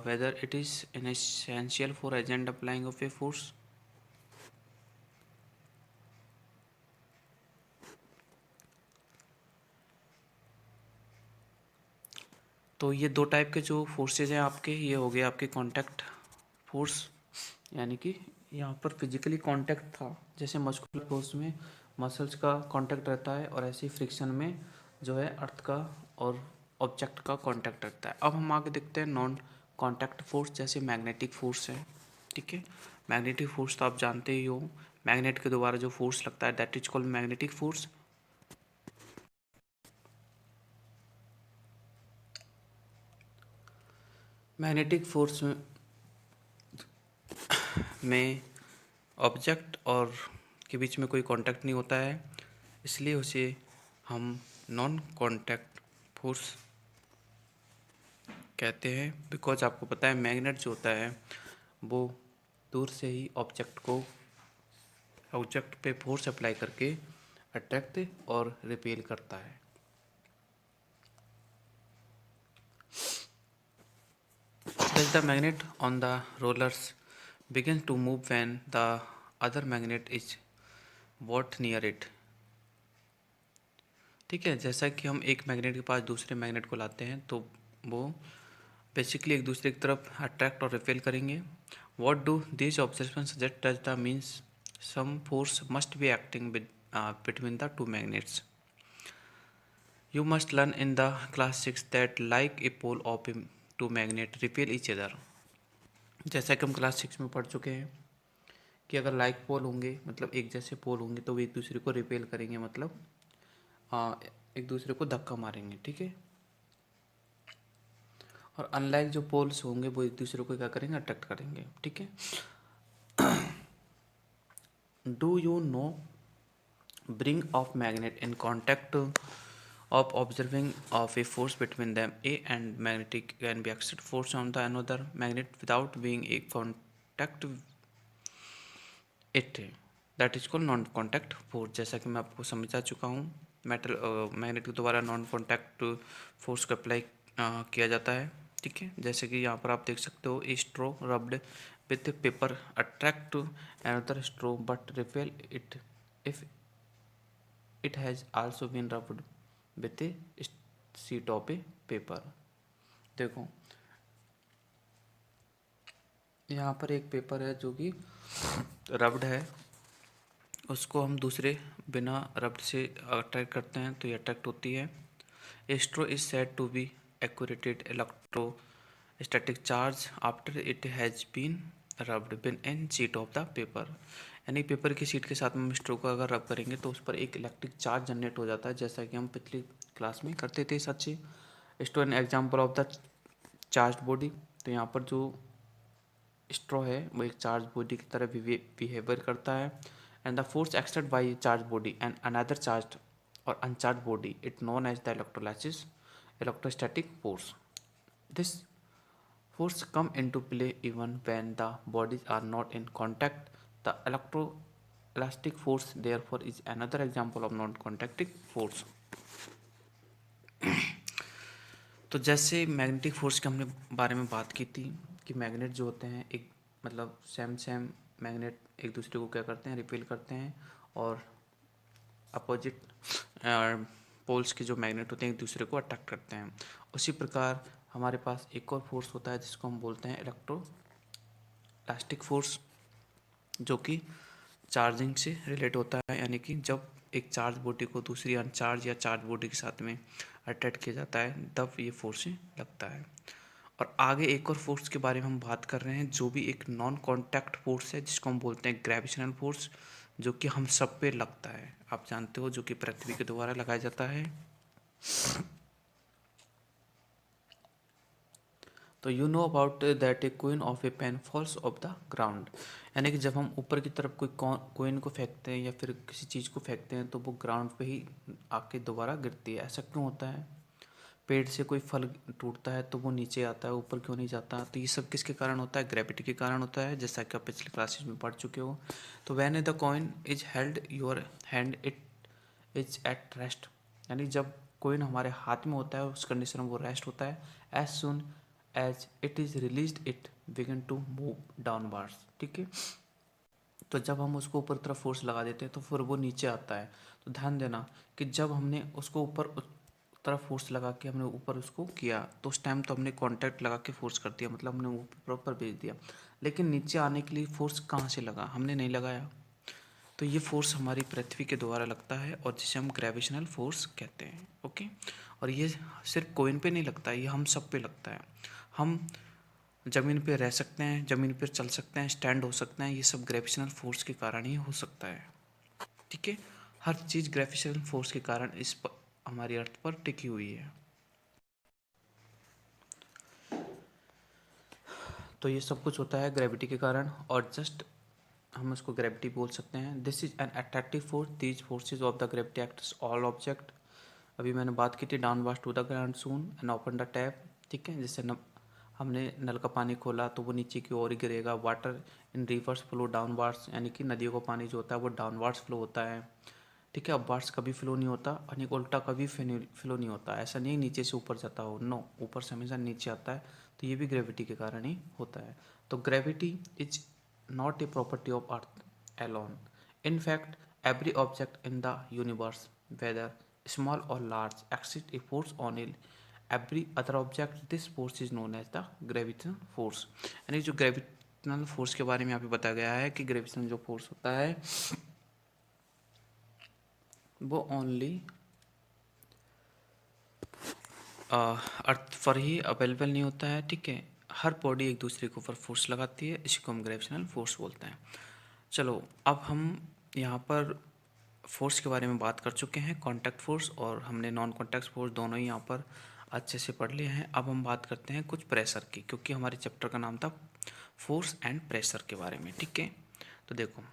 A: whether it is an essential for agent applying of a force। तो ये दो टाइप के जो फोर्सेज हैं आपके, ये हो गए आपके कांटेक्ट फोर्स, यानी कि यहाँ पर फिजिकली कांटेक्ट था, जैसे मस्कुलर फोर्स में मसल्स का कांटेक्ट रहता है, और ऐसे ही फ्रिक्शन में जो है अर्थ का और ऑब्जेक्ट का कांटेक्ट रहता है। अब हम आगे देखते हैं नॉन कांटेक्ट फोर्स, जैसे मैग्नेटिक फोर्स है। ठीक है, मैग्नेटिक फोर्स तो आप जानते ही हो, मैग्नेट के द्वारा जो फोर्स लगता है that is called magnetic force. Magnetic force में ऑब्जेक्ट और के बीच में कोई कांटेक्ट नहीं होता है, इसलिए उसे हम नॉन कांटेक्ट फोर्स कहते हैं। बिकॉज आपको पता है मैग्नेट जो होता है वो दूर से ही ऑब्जेक्ट पे फोर्स अप्लाई करके अट्रैक्ट और रिपेल करता है। Thus the magnet on the rollers begins to move when the other magnet is brought near it। ठीक है, जैसा कि हम एक मैग्नेट के पास दूसरे मैग्नेट को लाते हैं तो वो बेसिकली एक दूसरे की तरफ अट्रैक्ट और रिपेल करेंगे। What do this observation suggest does the means some force must be acting between the two magnets. You must learn in the class 6 that like a pole of a two magnet repel each other. जैसा कि हम class 6 में पढ़ चुके हैं कि अगर like pole होंगे, मतलब एक जैसे पोल होंगे, तो वो एक दूसरे को रिपेल करेंगे, मतलब एक दूसरे को धक्का मारेंगे। ठीक है, और अनलाइक जो पोल्स होंगे वो एक दूसरे को क्या करेंगे, अट्रैक्ट करेंगे। ठीक है, do you know bring of magnet in contact of observing of a force between them, a and magnetic can be exert force on the another magnet without being a contact it, that is called non contact force। जैसा कि मैं आपको समझा चुका हूँ, metal magnet के द्वारा non contact force को अप्लाई किया जाता है। ठीक है, जैसे कि यहाँ पर आप देख सकते हो, a straw rubbed with paper attract another straw but repel it if it has also been rubbed with a sheet of a paper. देखो यहाँ पर एक पेपर है जो कि रब्ड है, उसको हम दूसरे बिना रब्ड से अट्रैक्ट करते हैं तो ये अट्रैक्ट होती है। A straw is said to be accurated electrostatic charge after it has been rubbed been in sheet of the paper, यानी पेपर की शीट के साथ में हम स्ट्रो को अगर रब करेंगे तो उस पर एक इलेक्ट्रिक चार्ज जनरेट हो जाता है, जैसा कि हम पिछली क्लास में करते थे। Such straw an example of the charge body. तो यहाँ पर जो स्ट्रॉ है वो एक चार्ज बॉडी की तरह बिहेवियर करता है। And the force exerted by charge body and another charge और uncharged body it known as the electrolysis electrostatic force. This force come into play even when the bodies are not in contact. The electroelastic force therefore is another example of non-contacting force. तो जैसे magnetic force के हमने बारे में बात की थी कि मैग्नेट जो होते हैं एक मतलब सेम मैग्नेट एक दूसरे को क्या करते हैं, रिपेल करते हैं, और अपोजिट पोल्स के जो मैग्नेट होते हैं एक दूसरे को अट्रैक्ट करते हैं। उसी प्रकार हमारे पास एक और फोर्स होता है जिसको हम बोलते हैं इलेक्ट्रोस्टैटिक फोर्स, जो कि चार्जिंग से रिलेट होता है, यानी कि जब एक चार्ज बॉडी को दूसरी अनचार्ज या चार्ज बॉडी के साथ में अटैच किया जाता है तब ये फोर्स लगता है। और आगे एक और फोर्स के बारे में हम बात कर रहे हैं जो भी एक नॉन कॉन्टैक्ट फोर्स है, जिसको हम बोलते हैं ग्रेविटेशनल फोर्स, जो कि हम सब पे लगता है। आप जानते हो, जो कि पृथ्वी के द्वारा लगाया जाता है। तो you know about that a coin of a pen falls of the ground, यानी कि जब हम ऊपर की तरफ कोई कोइन को फेंकते हैं या फिर किसी चीज़ को फेंकते हैं तो वो ग्राउंड पे ही आके दोबारा गिरती है। ऐसा क्यों होता है? पेड़ से कोई फल टूटता है तो वो नीचे आता है, ऊपर क्यों नहीं जाता? तो ये सब किसके कारण होता है? ग्रेविटी के कारण होता है, जैसा कि आप पिछले क्लासेस में पढ़ चुके हो। तो when the coin is held your hand it is at rest, यानी जब कॉइन हमारे हाथ में होता है उस कंडीशन में वो रेस्ट होता है। As soon as it is released it begin to move downwards, ठीक है। तो जब हम उसको ऊपर तरफ फोर्स लगा देते हैं तो फिर वो नीचे आता है। तो ध्यान देना कि जब हमने उसको ऊपर तरफ फोर्स लगा के हमने ऊपर उसको किया तो उस टाइम तो हमने कांटेक्ट लगा के फोर्स कर दिया, मतलब हमने ऊपर ऊपर भेज दिया, लेकिन नीचे आने के लिए फोर्स कहाँ से लगा? हमने नहीं लगाया। तो ये फोर्स हमारी पृथ्वी के द्वारा लगता है और जिसे हम ग्रेविटेशनल फोर्स कहते हैं। ओके, और ये सिर्फ कोइन पे नहीं लगता है, ये हम सब पे लगता है। हम ज़मीन पे रह सकते हैं, ज़मीन पर चल सकते हैं, स्टैंड हो सकते हैं, ये सब ग्रेविटेशनल फोर्स के कारण ही हो सकता है, ठीक है। हर चीज़ ग्रेविटेशनल फोर्स के कारण इस पर हमारी अर्थ पर टिकी हुई है। तो ये सब कुछ होता है ग्रेविटी के कारण, और जस्ट हम उसको ग्रेविटी बोल सकते हैं। This is an attractive force, these forces of the gravity acts all object. अभी मैंने बात की थी downwards to the ground soon and open the tap, ठीक है। जैसे हमने नल का पानी खोला तो वो नीचे की ओर ही गिरेगा। Water in reverse flow downwards, यानी कि नदियों का पानी जो होता है वो डाउनवर्ड्स फ्लो होता है, ठीक है। अपवर्ड्स कभी फ्लो नहीं होता, यानी उल्टा कभी फ्लो नहीं होता। ऐसा नहीं नीचे से ऊपर जाता हो, नो, ऊपर से हमेशा नीचे आता है। तो ये भी ग्रेविटी के कारण ही होता है। तो gravity is not a property of earth alone. In fact every object in the universe whether small और large exist a force on इल every other object, this force is known as the gravitational force. यानी जो gravitational force के बारे में यहाँ पे बताया गया है कि ग्रेविटेशनल जो फोर्स होता है वो ओनली अर्थ पर ही अवेलेबल नहीं होता है, ठीक है। हर बॉडी एक दूसरे के ऊपर फोर्स लगाती है, इसी को हम ग्रेविटेशनल फोर्स बोलते हैं। चलो अब हम यहाँ पर फोर्स के बारे में बात कर चुके हैं, कॉन्टैक्ट फोर्स और हमने नॉन कॉन्टैक्ट फोर्स, दोनों ही यहाँ पर अच्छे से पढ़ लिए हैं। अब हम बात करते हैं कुछ प्रेशर की, क्योंकि हमारे चैप्टर का नाम था फोर्स एंड प्रेशर के बारे में, ठीक है। तो देखो,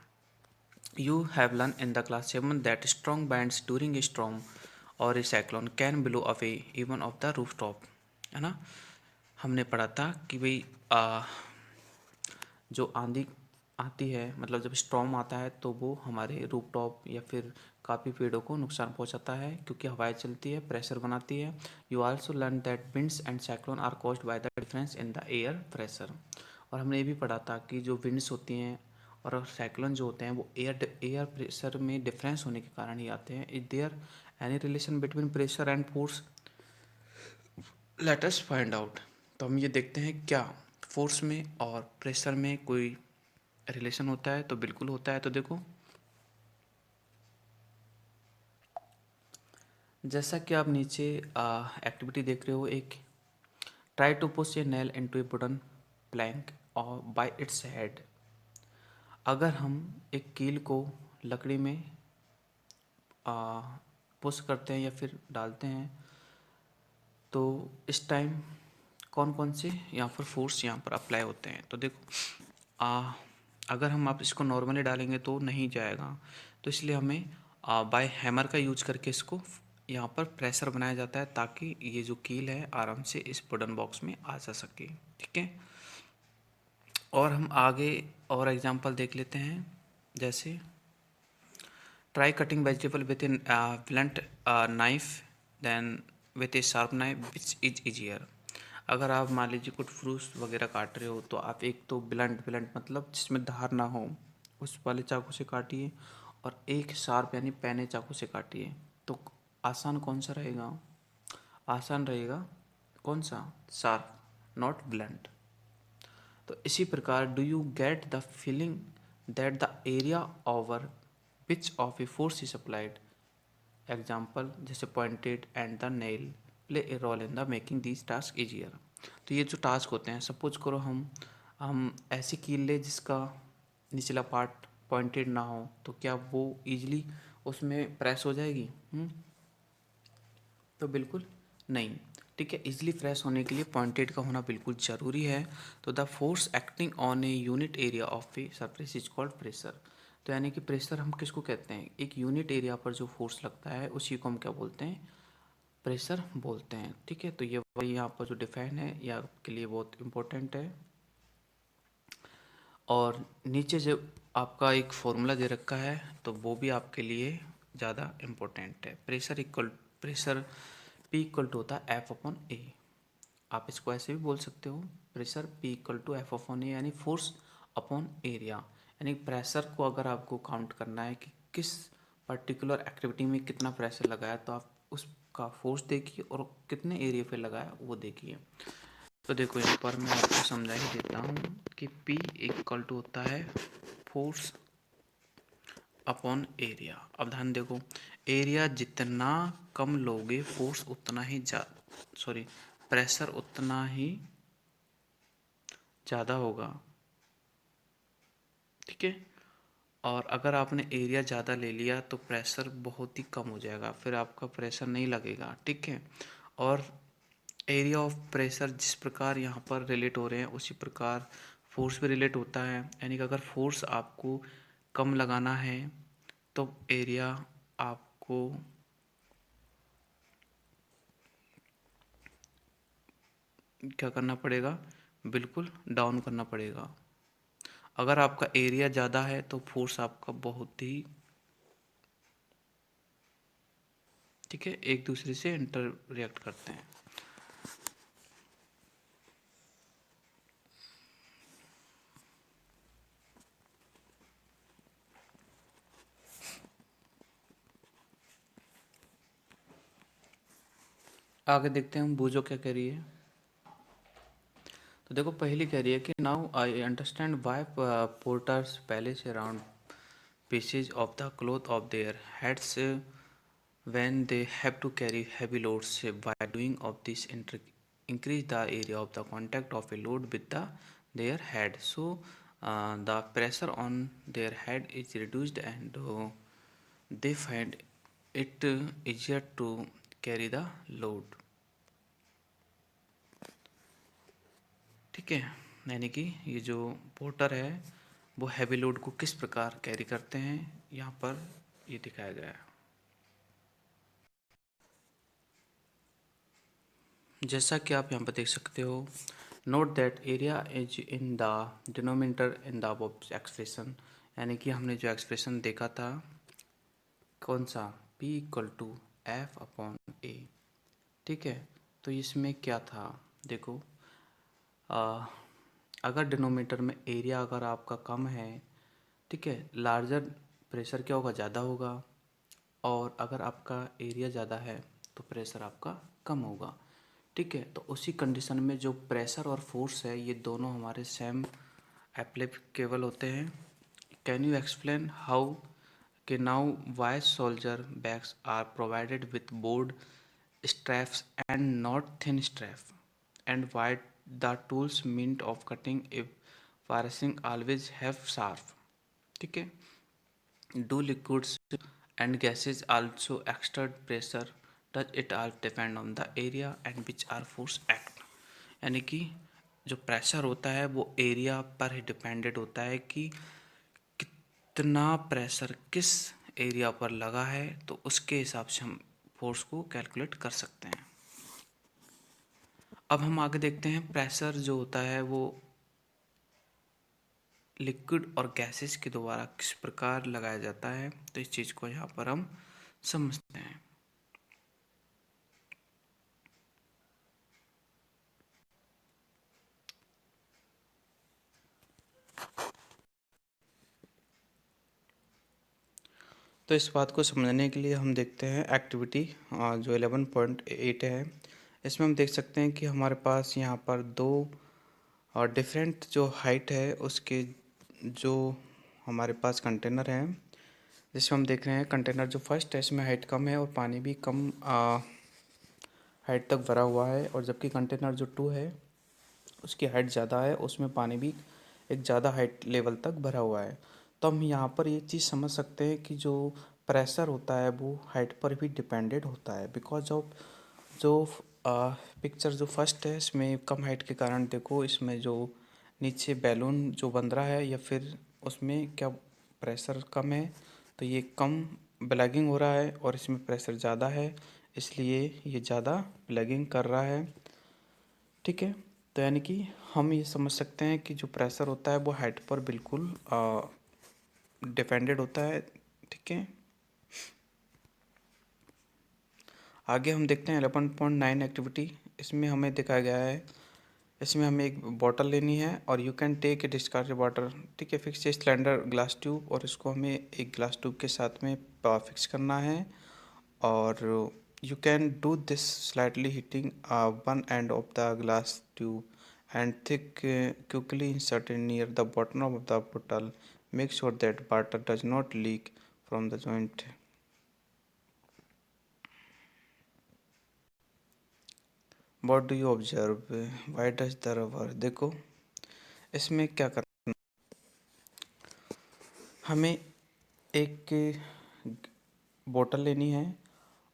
A: you have learn in the class 7 that strong bands during a storm और a cyclone can blow away even of the roof top, है ना। हमने पढ़ा था कि भाई जो आंधी आती है, मतलब जब स्टॉर्म आता है तो वो हमारे रूफ टॉप या फिर काफ़ी पेड़ों को नुकसान पहुंचाता है, क्योंकि हवाएं चलती है, प्रेशर बनाती है। You also learn that winds and cyclone are caused by the difference in the air pressure. और हमने ये भी पढ़ा था कि जो विंड्स होती हैं और साइक्लोन जो होते हैं वो एयर प्रेशर में डिफरेंस होने के कारण ही आते हैं। Is there any relation between pressure and force? Let us find out. तो हम ये देखते हैं क्या फोर्स में और प्रेशर में कोई रिलेशन होता है? तो बिल्कुल होता है। तो देखो, जैसा कि आप नीचे एक्टिविटी देख रहे हो, एक try to push a nail into a wooden plank और बाय इट्स हेड। अगर हम एक कील को लकड़ी में पुश करते हैं या फिर डालते हैं तो इस टाइम कौन कौन से यहाँ पर फोर्स यहाँ पर अप्लाई होते हैं। तो देखो अगर हम आप इसको नॉर्मली डालेंगे तो नहीं जाएगा, तो इसलिए हमें बाय हैमर का यूज करके इसको यहाँ पर प्रेशर बनाया जाता है ताकि ये जो कील है आराम से इस वुडन बॉक्स में आ जा सके। ठीक है, और हम आगे और एग्जांपल देख लेते हैं। जैसे try cutting vegetable with in blunt knife then with a sharp knife which is easier. अगर आप मान लीजिए कुछ फ्रूट्स वगैरह काट रहे हो तो आप एक तो ब्लंट मतलब जिसमें धार ना हो उस वाले चाकू से काटिए, और एक शार्प यानी पैने चाकू से काटिए। तो आसान कौन सा रहेगा? आसान रहेगा कौन सा? Sharp, not blunt. तो इसी प्रकार do you get the feeling that the area over which of a force is applied. Example जैसे pointed end the nail play a role in the making these task easier. तो ये जो task होते हैं, suppose करो हम ऐसी कील ले जिसका निचला पार्ट पॉइंटेड ना हो, तो क्या वो ईजिली उसमें प्रेस हो जाएगी? तो बिल्कुल नहीं। ठीक है, इजीली फ्रेश होने के लिए पॉइंटेड का होना बिल्कुल ज़रूरी है। तो the force acting on a unit area of a surface is called pressure. तो यानी कि प्रेशर हम किसको कहते हैं? एक यूनिट एरिया पर जो फोर्स लगता है उसी को हम क्या बोलते हैं? प्रेशर बोलते हैं। ठीक है, तो ये वही यहाँ पर जो डिफाइन है ये आपके लिए बहुत इम्पोर्टेंट है। और नीचे जो आपका एक फॉर्मूला दे रखा है तो वो भी आपके लिए ज़्यादा इम्पोर्टेंट है। प्रेशर P इक्वल टू होता है F/A। आप इसको ऐसे भी बोल सकते हो, pressure P equal to F/A यानी फोर्स अपॉन एरिया। यानी प्रेशर को अगर आपको काउंट करना है कि किस पर्टिकुलर एक्टिविटी में कितना प्रेशर लगाया तो आप उसका फोर्स देखिए, और कितने एरिया पे लगाया वो देखिए। तो देखो यहाँ पर मैं आपको समझा ही देता हूँ कि P इक्वल टू होता है फोर्स अपॉन एरिया। अब ध्यान देखो, एरिया जितना कम लोगे फोर्स उतना ही प्रेशर उतना ही ज़्यादा होगा। ठीक है, और अगर आपने एरिया ज़्यादा ले लिया तो प्रेशर बहुत ही कम हो जाएगा, फिर आपका प्रेशर नहीं लगेगा। ठीक है, और एरिया ऑफ प्रेशर जिस प्रकार यहाँ पर रिलेट हो रहे हैं उसी प्रकार फोर्स भी रिलेट होता है। यानी कि अगर फोर्स आपको कम लगाना है तो एरिया आपको क्या करना पड़ेगा? बिल्कुल डाउन करना पड़ेगा। अगर आपका एरिया ज़्यादा है तो फोर्स आपका बहुत ही, ठीक है, एक दूसरे से इंटर रिएक्ट करते हैं। आगे देखते हैं हम बूझो क्या कह रही है। तो देखो पहली कह रही है कि now I understand why porters पहले से around pieces of the cloth of their heads when they have to carry heavy loads. By doing of this increase the area of the contact of a load with their head, so the pressure on their head is reduced and they find it easier to carry the load. ठीक है, यानी कि ये जो porter है वो heavy load को किस प्रकार कैरी करते हैं यहाँ पर ये दिखाया गया है। जैसा कि आप यहाँ पर देख सकते हो, note that area is in the denominator in the above expression. यानी कि हमने जो एक्सप्रेशन देखा था कौन सा? P equal to F/A। ठीक है, तो इसमें क्या था? देखो अगर डिनोमिनेटर में एरिया अगर आपका कम है, ठीक है, लार्जर प्रेशर क्या होगा? ज़्यादा होगा। और अगर आपका एरिया ज़्यादा है तो प्रेशर आपका कम होगा। ठीक है, तो उसी कंडीशन में जो प्रेशर और फोर्स है ये दोनों हमारे सेम एप्लीकेबल होते हैं। कैन यू एक्सप्लेन हाउ कि now why soldier bags are provided with broad straps and not thin strap, and why the tools meant of cutting if वायरसिंग ऑलवेज हैव शार्प। ठीक है। Do liquids and gases also exert pressure, does it all depend on the area and which are force act. यानी कि जो pressure होता है वो area पर ही डिपेंडेड होता है कि कितना प्रेशर किस एरिया पर लगा है, तो उसके हिसाब से हम फोर्स को कैलकुलेट कर सकते हैं। अब हम आगे देखते हैं प्रेशर जो होता है वो लिक्विड और गैसेस के द्वारा किस प्रकार लगाया जाता है, तो इस चीज़ को यहाँ पर हम समझते हैं। तो इस बात को समझने के लिए हम देखते हैं एक्टिविटी जो 11.8 है। इसमें हम देख सकते हैं कि हमारे पास यहाँ पर दो डिफरेंट जो हाइट है उसके जो हमारे पास कंटेनर हैं, जिसमें हम देख रहे हैं कंटेनर जो फर्स्ट है इसमें हाइट कम है और पानी भी कम हाइट तक भरा हुआ है, और जबकि कंटेनर जो 2 है उसकी हाइट ज़्यादा है, उसमें पानी भी एक ज़्यादा हाइट लेवल तक भरा हुआ है। तो हम यहाँ पर ये चीज़ समझ सकते हैं कि जो प्रेशर होता है वो हाइट पर भी डिपेंडेड होता है, बिकॉज ऑफ जो पिक्चर जो फर्स्ट है इसमें कम हाइट के कारण देखो इसमें जो नीचे बैलून जो बन रहा है या फिर उसमें क्या प्रेशर कम है, तो ये कम ब्लैगिंग हो रहा है, और इसमें प्रेशर ज़्यादा है इसलिए ये ज़्यादा ब्लैगिंग कर रहा है। ठीक है। तो यानी कि हम ये समझ सकते हैं कि जो प्रेशर होता है वो हाइट पर बिल्कुल डिपेंडेड होता है। ठीक है। आगे हम देखते हैं 11.9 एक्टिविटी। इसमें हमें दिखाया गया है, इसमें हमें एक बॉटल लेनी है और you can take a discard water. ठीक है। Fix a cylinder glass tube, और इसको हमें एक ग्लास ट्यूब के साथ में फिक्स करना है, और you can do this slightly heating one end of the glass tube and thick quickly insert it near the bottom of the bottle. Make sure that water does not leak from the joint. What do you observe? Why does the rubber? देखो इसमें क्या करना, हमें एक बोतल लेनी है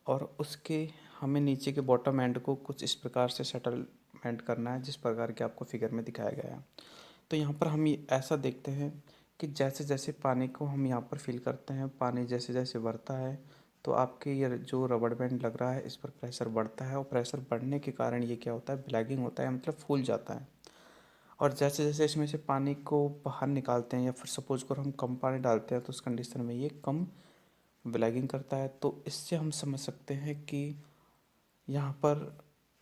A: और उसके हमें नीचे के बॉटम एंड को कुछ इस प्रकार से सेटलमेंट करना है जिस प्रकार के आपको फिगर में दिखाया गया है। तो यहाँ पर हम ये ऐसा देखते हैं कि जैसे जैसे पानी को हम यहाँ पर फिल करते हैं, पानी जैसे जैसे बढ़ता है तो आपके ये जो रबड़ बैंड लग रहा है इस पर प्रेशर बढ़ता है, और प्रेशर बढ़ने के कारण ये क्या होता है, ब्लैगिंग होता है, मतलब फूल जाता है। और जैसे जैसे इसमें से पानी को बाहर निकालते हैं या फिर सपोज करो हम कम पानी डालते हैं तो उस कंडीशन में ये कम ब्लैगिंग करता है। तो इससे हम समझ सकते हैं कि यहाँ पर,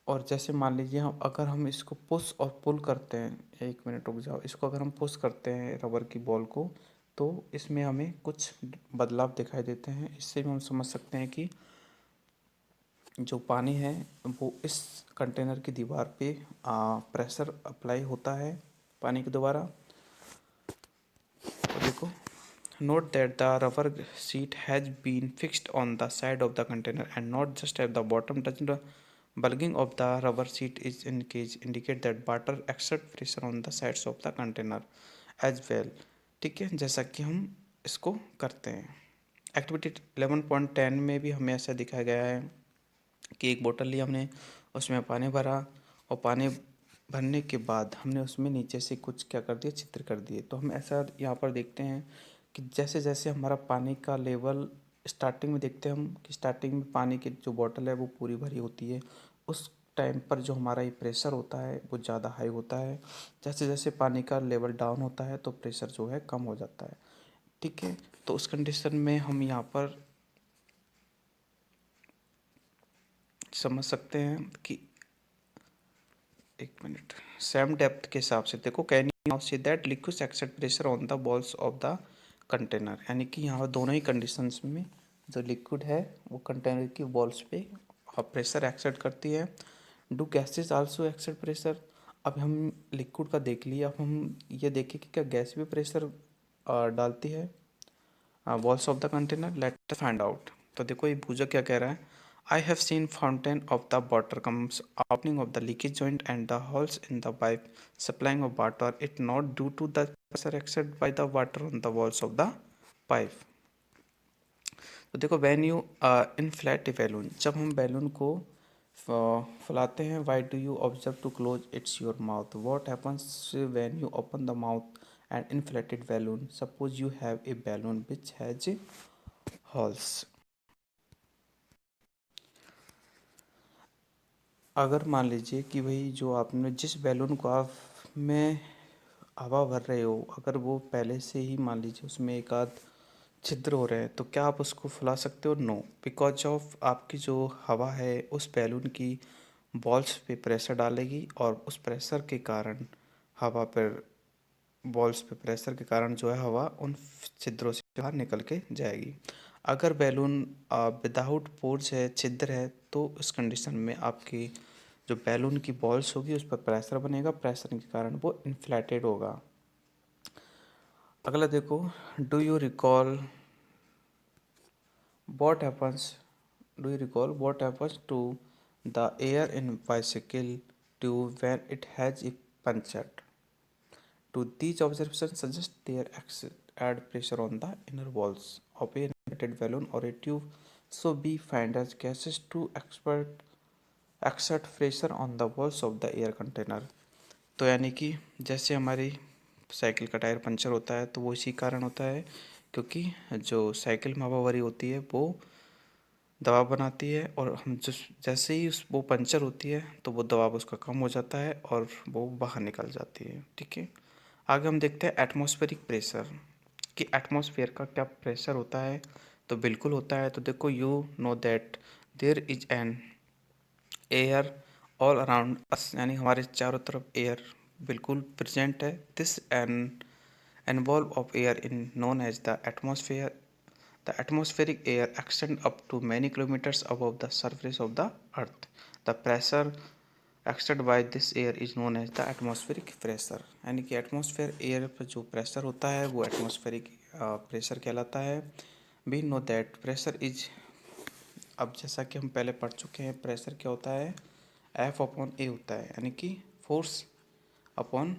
A: और जैसे मान लीजिए हम अगर हम इसको पुश और पुल करते हैं, एक मिनट रुक जाओ, इसको अगर हम पुश करते हैं रबर की बॉल को तो इसमें हमें कुछ बदलाव दिखाई देते हैं। इससे भी हम समझ सकते हैं कि जो पानी है वो इस कंटेनर की दीवार पे प्रेशर अप्लाई होता है पानी के द्वारा। तो देखो, note that the rubber sheet has been fixed on the side of the container and not just at the bottom. The bulging of the rubber sheet is in case indicate that water exert pressure on the sides of the container as well. ठीक है, जैसा कि हम इसको करते हैं। Activity 11.10 में भी हमें ऐसा दिखाया गया है कि एक बोतल ली हमने, उसमें पानी भरा, और पानी भरने के बाद हमने उसमें नीचे से कुछ क्या कर दिया, चित्र कर दिए। तो हम ऐसा यहाँ पर देखते हैं कि जैसे जैसे हमारा पानी का लेवल स्टार्टिंग में देखते हैं हम कि स्टार्टिंग में पानी की जो बोतल है वो पूरी भरी होती है, उस टाइम पर जो हमारा ये प्रेशर होता है वो ज़्यादा हाई होता है। जैसे जैसे पानी का लेवल डाउन होता है तो प्रेशर जो है कम हो जाता है। ठीक है। तो उस कंडीशन में हम यहाँ पर समझ सकते हैं कि एक मिनट, सेम डेप्थ के हिसाब से देखो, can you now see that liquid exert pressure on the walls of the container. यानी कि यहाँ दोनों ही कंडीशंस में जो लिक्विड है वो कंटेनर की वॉल्स पे प्रेशर एक्सेट करती है। Do gases also exert pressure. अब हम लिक्विड का देख लिया, अब हम ये देखें कि क्या गैस भी प्रेशर डालती है walls of the container. Late us find out. तो देखो ये पूजा क्या कह रहा है, I have seen fountain of the water comes opening of the leakage joint and the holes in the pipe supplying of water. It not due to the pressure exerted by the water on the walls of the pipe. तो देखो when you inflate a balloon, जब हम balloon को फुलाते हैं, why do you observe to close its your mouth, what happens when you open the mouth and inflated balloon, suppose you have a balloon which has holes. अगर मान लीजिए कि भाई जो आपने जिस बैलून को आप में हवा भर रहे हो, अगर वो पहले से ही मान लीजिए उसमें एक आध छिद्र हो रहे हैं, तो क्या आप उसको फुला सकते हो? नो, बिकॉज ऑफ आपकी जो हवा है उस बैलून की बॉल्स पे प्रेशर डालेगी और उस प्रेशर के कारण हवा पर बॉल्स पे प्रेशर के कारण जो है हवा उन छिद्रों से बाहर निकल के जाएगी। अगर बैलून विदाउट पोर्स है, छिद्र है, तो उस कंडीशन में आपकी जो बैलून की बॉल्स होगी उस पर प्रेशर बनेगा, प्रेशर के कारण वो इन्फ्लेटेड होगा। अगला देखो, do you recall what happens do you recall what happens to the air in bicycle tube when it has a punctured? Do these observations suggest there add pressure on the inner walls of a inflated balloon or a tube, so we find as gases to exert pressure on the walls of the air container? तो यानी कि जैसे हमारी cycle का tyre puncture होता है तो वो इसी कारण होता है क्योंकि जो साइकिल में हवा भरी होती है वो दबाव बनाती है, और हम जैसे ही उस वो पंचर होती है तो वो दबाव उसका कम हो जाता है और वो बाहर निकल जाती है। ठीक है, आगे हम देखते हैं एटमॉस्फेरिक प्रेशर, कि एटमॉस्फेयर का क्या प्रेशर होता है। तो बिल्कुल होता है। तो देखो, you know that there is an air all around us, यानी हमारे चारों तरफ एयर बिल्कुल प्रेजेंट है। This an envelope of air in known as the atmosphere. The atmospheric air extends up to many kilometers above the surface of the earth. The pressure exerted by this air is known as the atmospheric pressure. यानी कि atmosphere air पर जो pressure होता है वो atmospheric pressure कहलाता है। We know that pressure is, अब जैसा कि हम पहले पढ़ चुके हैं, प्रेशर क्या होता है, एफ अपॉन ए होता है, यानी कि फोर्स अपॉन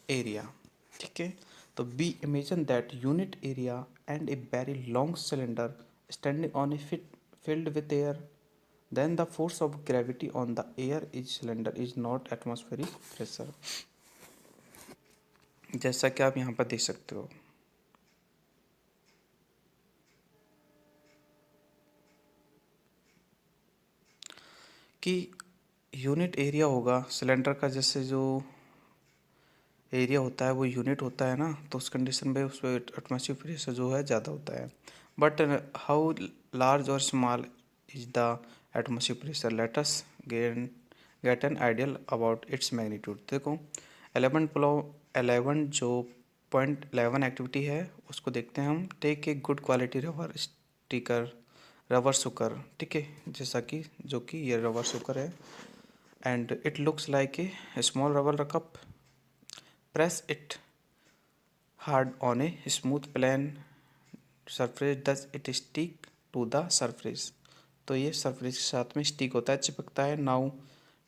A: एरिया। ठीक है, तो be imagine that unit area and a very long cylinder standing on a filled with air, then the force of gravity on the air is cylinder is not atmospheric pressure। जैसा कि आप यहाँ पर देख सकते हो कि यूनिट एरिया होगा सिलेंडर का, जैसे जो एरिया होता है वो यूनिट होता है ना, तो उस कंडीशन में उस पर एटमॉस्फेरिक प्रेशर जो है ज़्यादा होता है। बट हाउ लार्ज और small is the atmospheric pressure, let us get an ideal about its magnitude. देखो 11 जो 0.11 एक्टिविटी है उसको देखते हैं हम। Take a good quality rubber sticker, rubber sucker, ठीक है, जैसा कि जो कि ये रबर सुकर है, and it looks like a small rubber cup. Press it hard on a smooth plain surface, does it stick to the surface? तो ये सरफेस के साथ में स्टिक होता है, चिपकता है। Now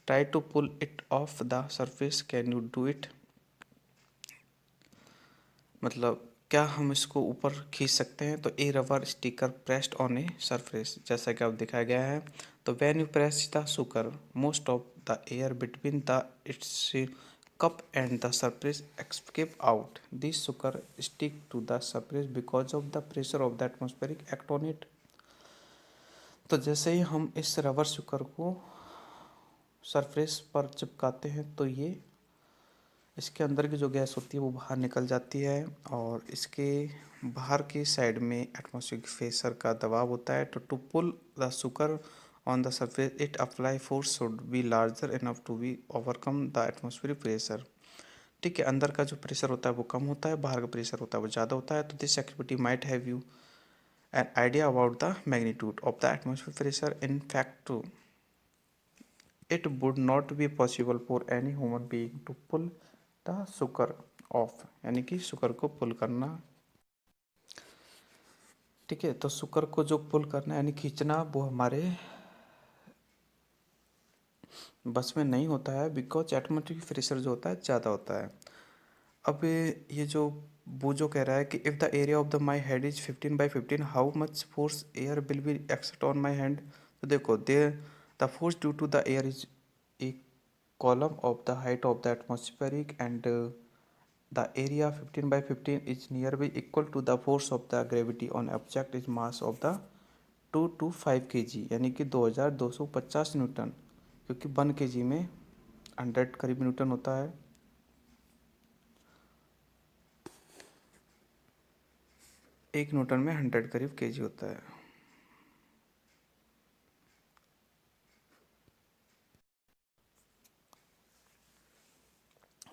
A: try to pull it off the surface, can you do it? मतलब क्या हम इसको ऊपर खींच सकते हैं? तो a rubber sticker pressed on a surface, जैसा कि अब दिखाया गया है। तो when you press the sucker, most of the air between the its cup and the surface escape out. This sugar stick to the surface because of the pressure of the atmospheric act on it। तो जैसे ही हम इस rubber sugar को surface पर चिपकाते हैं तो ये इसके अंदर की जो गैस होती है वो बाहर निकल जाती है, और इसके बाहर की साइड में एटमॉस्फेरिक प्रेशर का दबाव होता है। तो to pull the sugar on the surface it apply force should be larger enough to be overcome the atmospheric pressure. ठीक है, अंदर का जो प्रेशर होता है वो कम होता है, बाहर का प्रेशर होता है वो ज़्यादा होता है। तो this activity might have you an idea about the magnitude of the atmospheric pressure. In fact it would not be possible for any human being to pull the sugar off, यानी कि sugar को पुल करना। ठीक है, तो sugar को जो पुल करना यानी खींचना, वो हमारे बस में नहीं होता है, बिकॉज एटमॉस्फेरिक प्रेशर जो होता है ज़्यादा होता है। अब ये जो वो जो कह रहा है कि if the area of the my head is 15/15, how much force air will be exert on my hand. तो देखो, there the force due to the air is a column of the height of the atmospheric and the area 15/15 is near by equal to the force of the gravity on object is mass of the 2 to 5 kg, यानी कि 2250 Newton, क्योंकि 1 kg में 100 करीब Newton होता है। 1 Newton में 100 करीब KG होता है।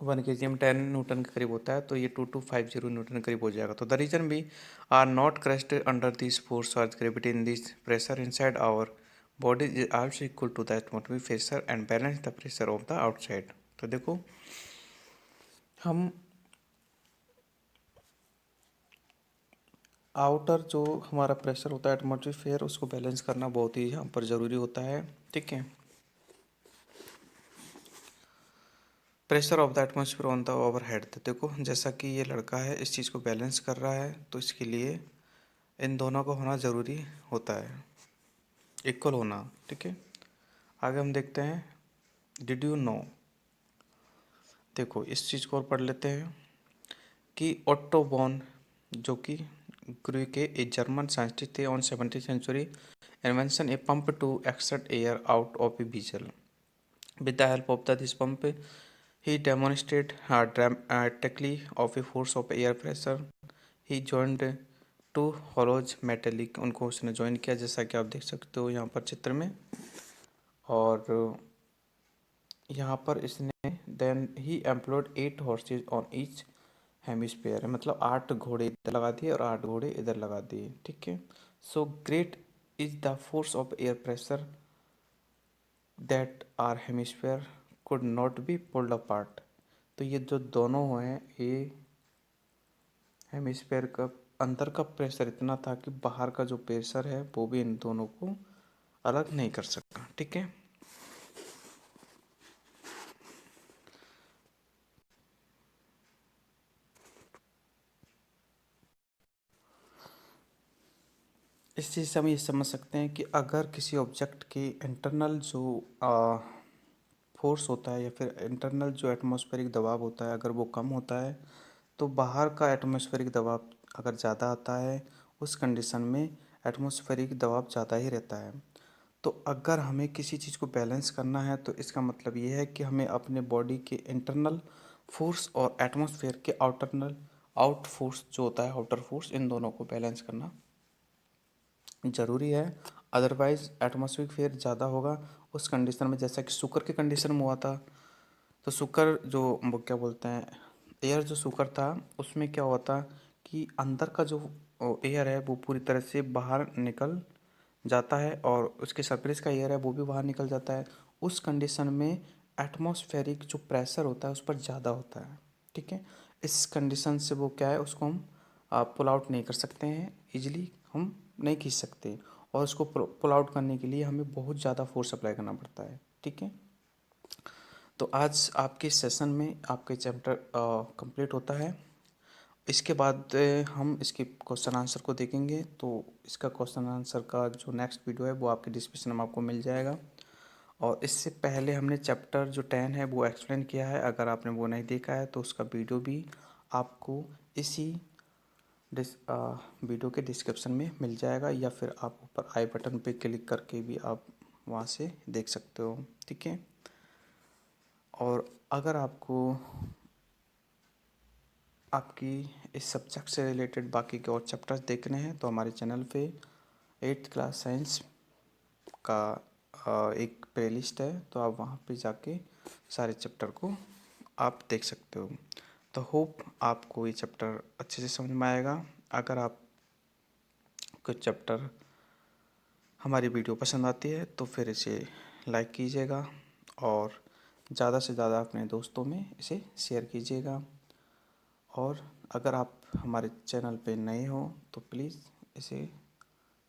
A: 1 kg में 10 न्यूटन के करीब होता है, तो ये 2250 न्यूटन के करीब हो जाएगा। तो the reason we are not crushed under this force और gravity in this pressure inside our body is also equal to the atmospheric pressure and balance the pressure of the outside. तो देखो, हम outer जो हमारा pressure होता है atmosphere, उसको balance करना बहुत ही यहाँ पर ज़रूरी होता है। ठीक है, pressure of the atmosphere on the over head. तो देखो, जैसा कि ये लड़का है इस चीज़ को बैलेंस कर रहा है, तो इसके लिए इन दोनों को होना ज़रूरी होता है, इक्वल होना। ठीक है, आगे हम देखते हैं, डिड यू नो। देखो, इस चीज़ को और पढ़ लेते हैं कि ओट्टो बॉन, जो कि ग्री के एक जर्मन साइंटिस्ट थे, on 17th century invention a pump to exert air out of a vessel. With the help of the this pump he demonstrated dramatically of a force of air pressure. He joined two hollows metallic, उनको उसने join किया, जैसा कि आप देख सकते हो यहाँ पर चित्र में। और यहाँ पर इसने then he employed 8 horses on each hemisphere, मतलब 8 घोड़े इधर लगा दिए और 8 घोड़े इधर लगा दिए। ठीक है, so great is the force of air pressure that our hemisphere could not be pulled apart. तो ये जो दोनों हैं, ये हेमिस्फेयर का अंदर का प्रेशर इतना था कि बाहर का जो प्रेशर है वो भी इन दोनों को अलग नहीं कर सकता। ठीक है, इस चीज़ से हम ये समझ सकते हैं कि अगर किसी ऑब्जेक्ट की इंटरनल जो फोर्स होता है या फिर इंटरनल जो एटमॉस्फेरिक दबाव होता है, अगर वो कम होता है, तो बाहर का एटमॉस्फेरिक दबाव अगर ज़्यादा आता है, उस कंडीशन में एटमॉस्फेरिक दबाव ज़्यादा ही रहता है। तो अगर हमें किसी चीज़ को बैलेंस करना है, तो इसका मतलब ये है कि हमें अपने बॉडी के इंटरनल फोर्स और एटमॉस्फेयर के आउट फोर्स जो होता है, आउटर फोर्स, इन दोनों को बैलेंस करना ज़रूरी है। अदरवाइज एटमॉस्फेरिक फेयर ज़्यादा होगा उस कंडीशन में, जैसा कि शुक्र के कंडीशन में हुआ था। तो शुक्र जो वो क्या बोलते हैं, एयर जो शुक्र था, उसमें क्या हुआ था कि अंदर का जो एयर है वो पूरी तरह से बाहर निकल जाता है और उसके सरफेस का एयर है वो भी बाहर निकल जाता है। उस कंडीशन में एटमॉस्फेरिक जो प्रेशर होता है उस पर ज़्यादा होता है। ठीक है, इस कंडीशन से वो क्या है, उसको हम पुल आउट नहीं कर सकते हैं, इजीली हम नहीं खींच सकते, और उसको पुल आउट करने के लिए हमें बहुत ज़्यादा फोर्स अप्लाई करना पड़ता है। ठीक है, तो आज आपके सेशन में आपके चैप्टर कंप्लीट होता है। इसके बाद हम इसके क्वेश्चन आंसर को देखेंगे। तो इसका क्वेश्चन आंसर का जो नेक्स्ट वीडियो है वो आपके डिस्क्रिप्शन में आपको मिल जाएगा। और इससे पहले हमने चैप्टर जो 10 है वो एक्सप्लेन किया है, अगर आपने वो नहीं देखा है तो उसका वीडियो भी आपको इसी वीडियो के डिस्क्रिप्शन में मिल जाएगा, या फिर आप ऊपर आई बटन पे क्लिक करके भी आप वहाँ से देख सकते हो। ठीक है, और अगर आपको आपकी इस सब्जेक्ट से रिलेटेड बाकी के और चैप्टर्स देखने हैं तो हमारे चैनल पे 8th क्लास साइंस का एक प्लेलिस्ट है, तो आप वहाँ पे जाके सारे चैप्टर को आप देख सकते हो। तो होप आपको ये चैप्टर अच्छे से समझ में आएगा। अगर आप कुछ चैप्टर हमारी वीडियो पसंद आती है तो फिर इसे लाइक कीजिएगा और ज़्यादा से ज़्यादा अपने दोस्तों में इसे शेयर कीजिएगा। और अगर आप हमारे चैनल पे नए हो तो प्लीज़ इसे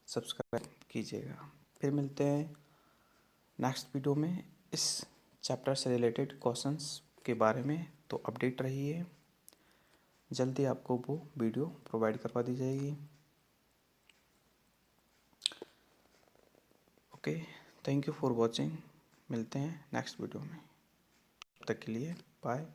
A: सब्सक्राइब कीजिएगा। फिर मिलते हैं नेक्स्ट वीडियो में इस चैप्टर से रिलेटेड क्वेश्चंस के बारे में, तो अपडेट रहिए, जल्दी आपको वो वीडियो प्रोवाइड करवा दी जाएगी। Okay, thank you for watching. मिलते हैं नेक्स्ट वीडियो में, तब तक के लिए बाय।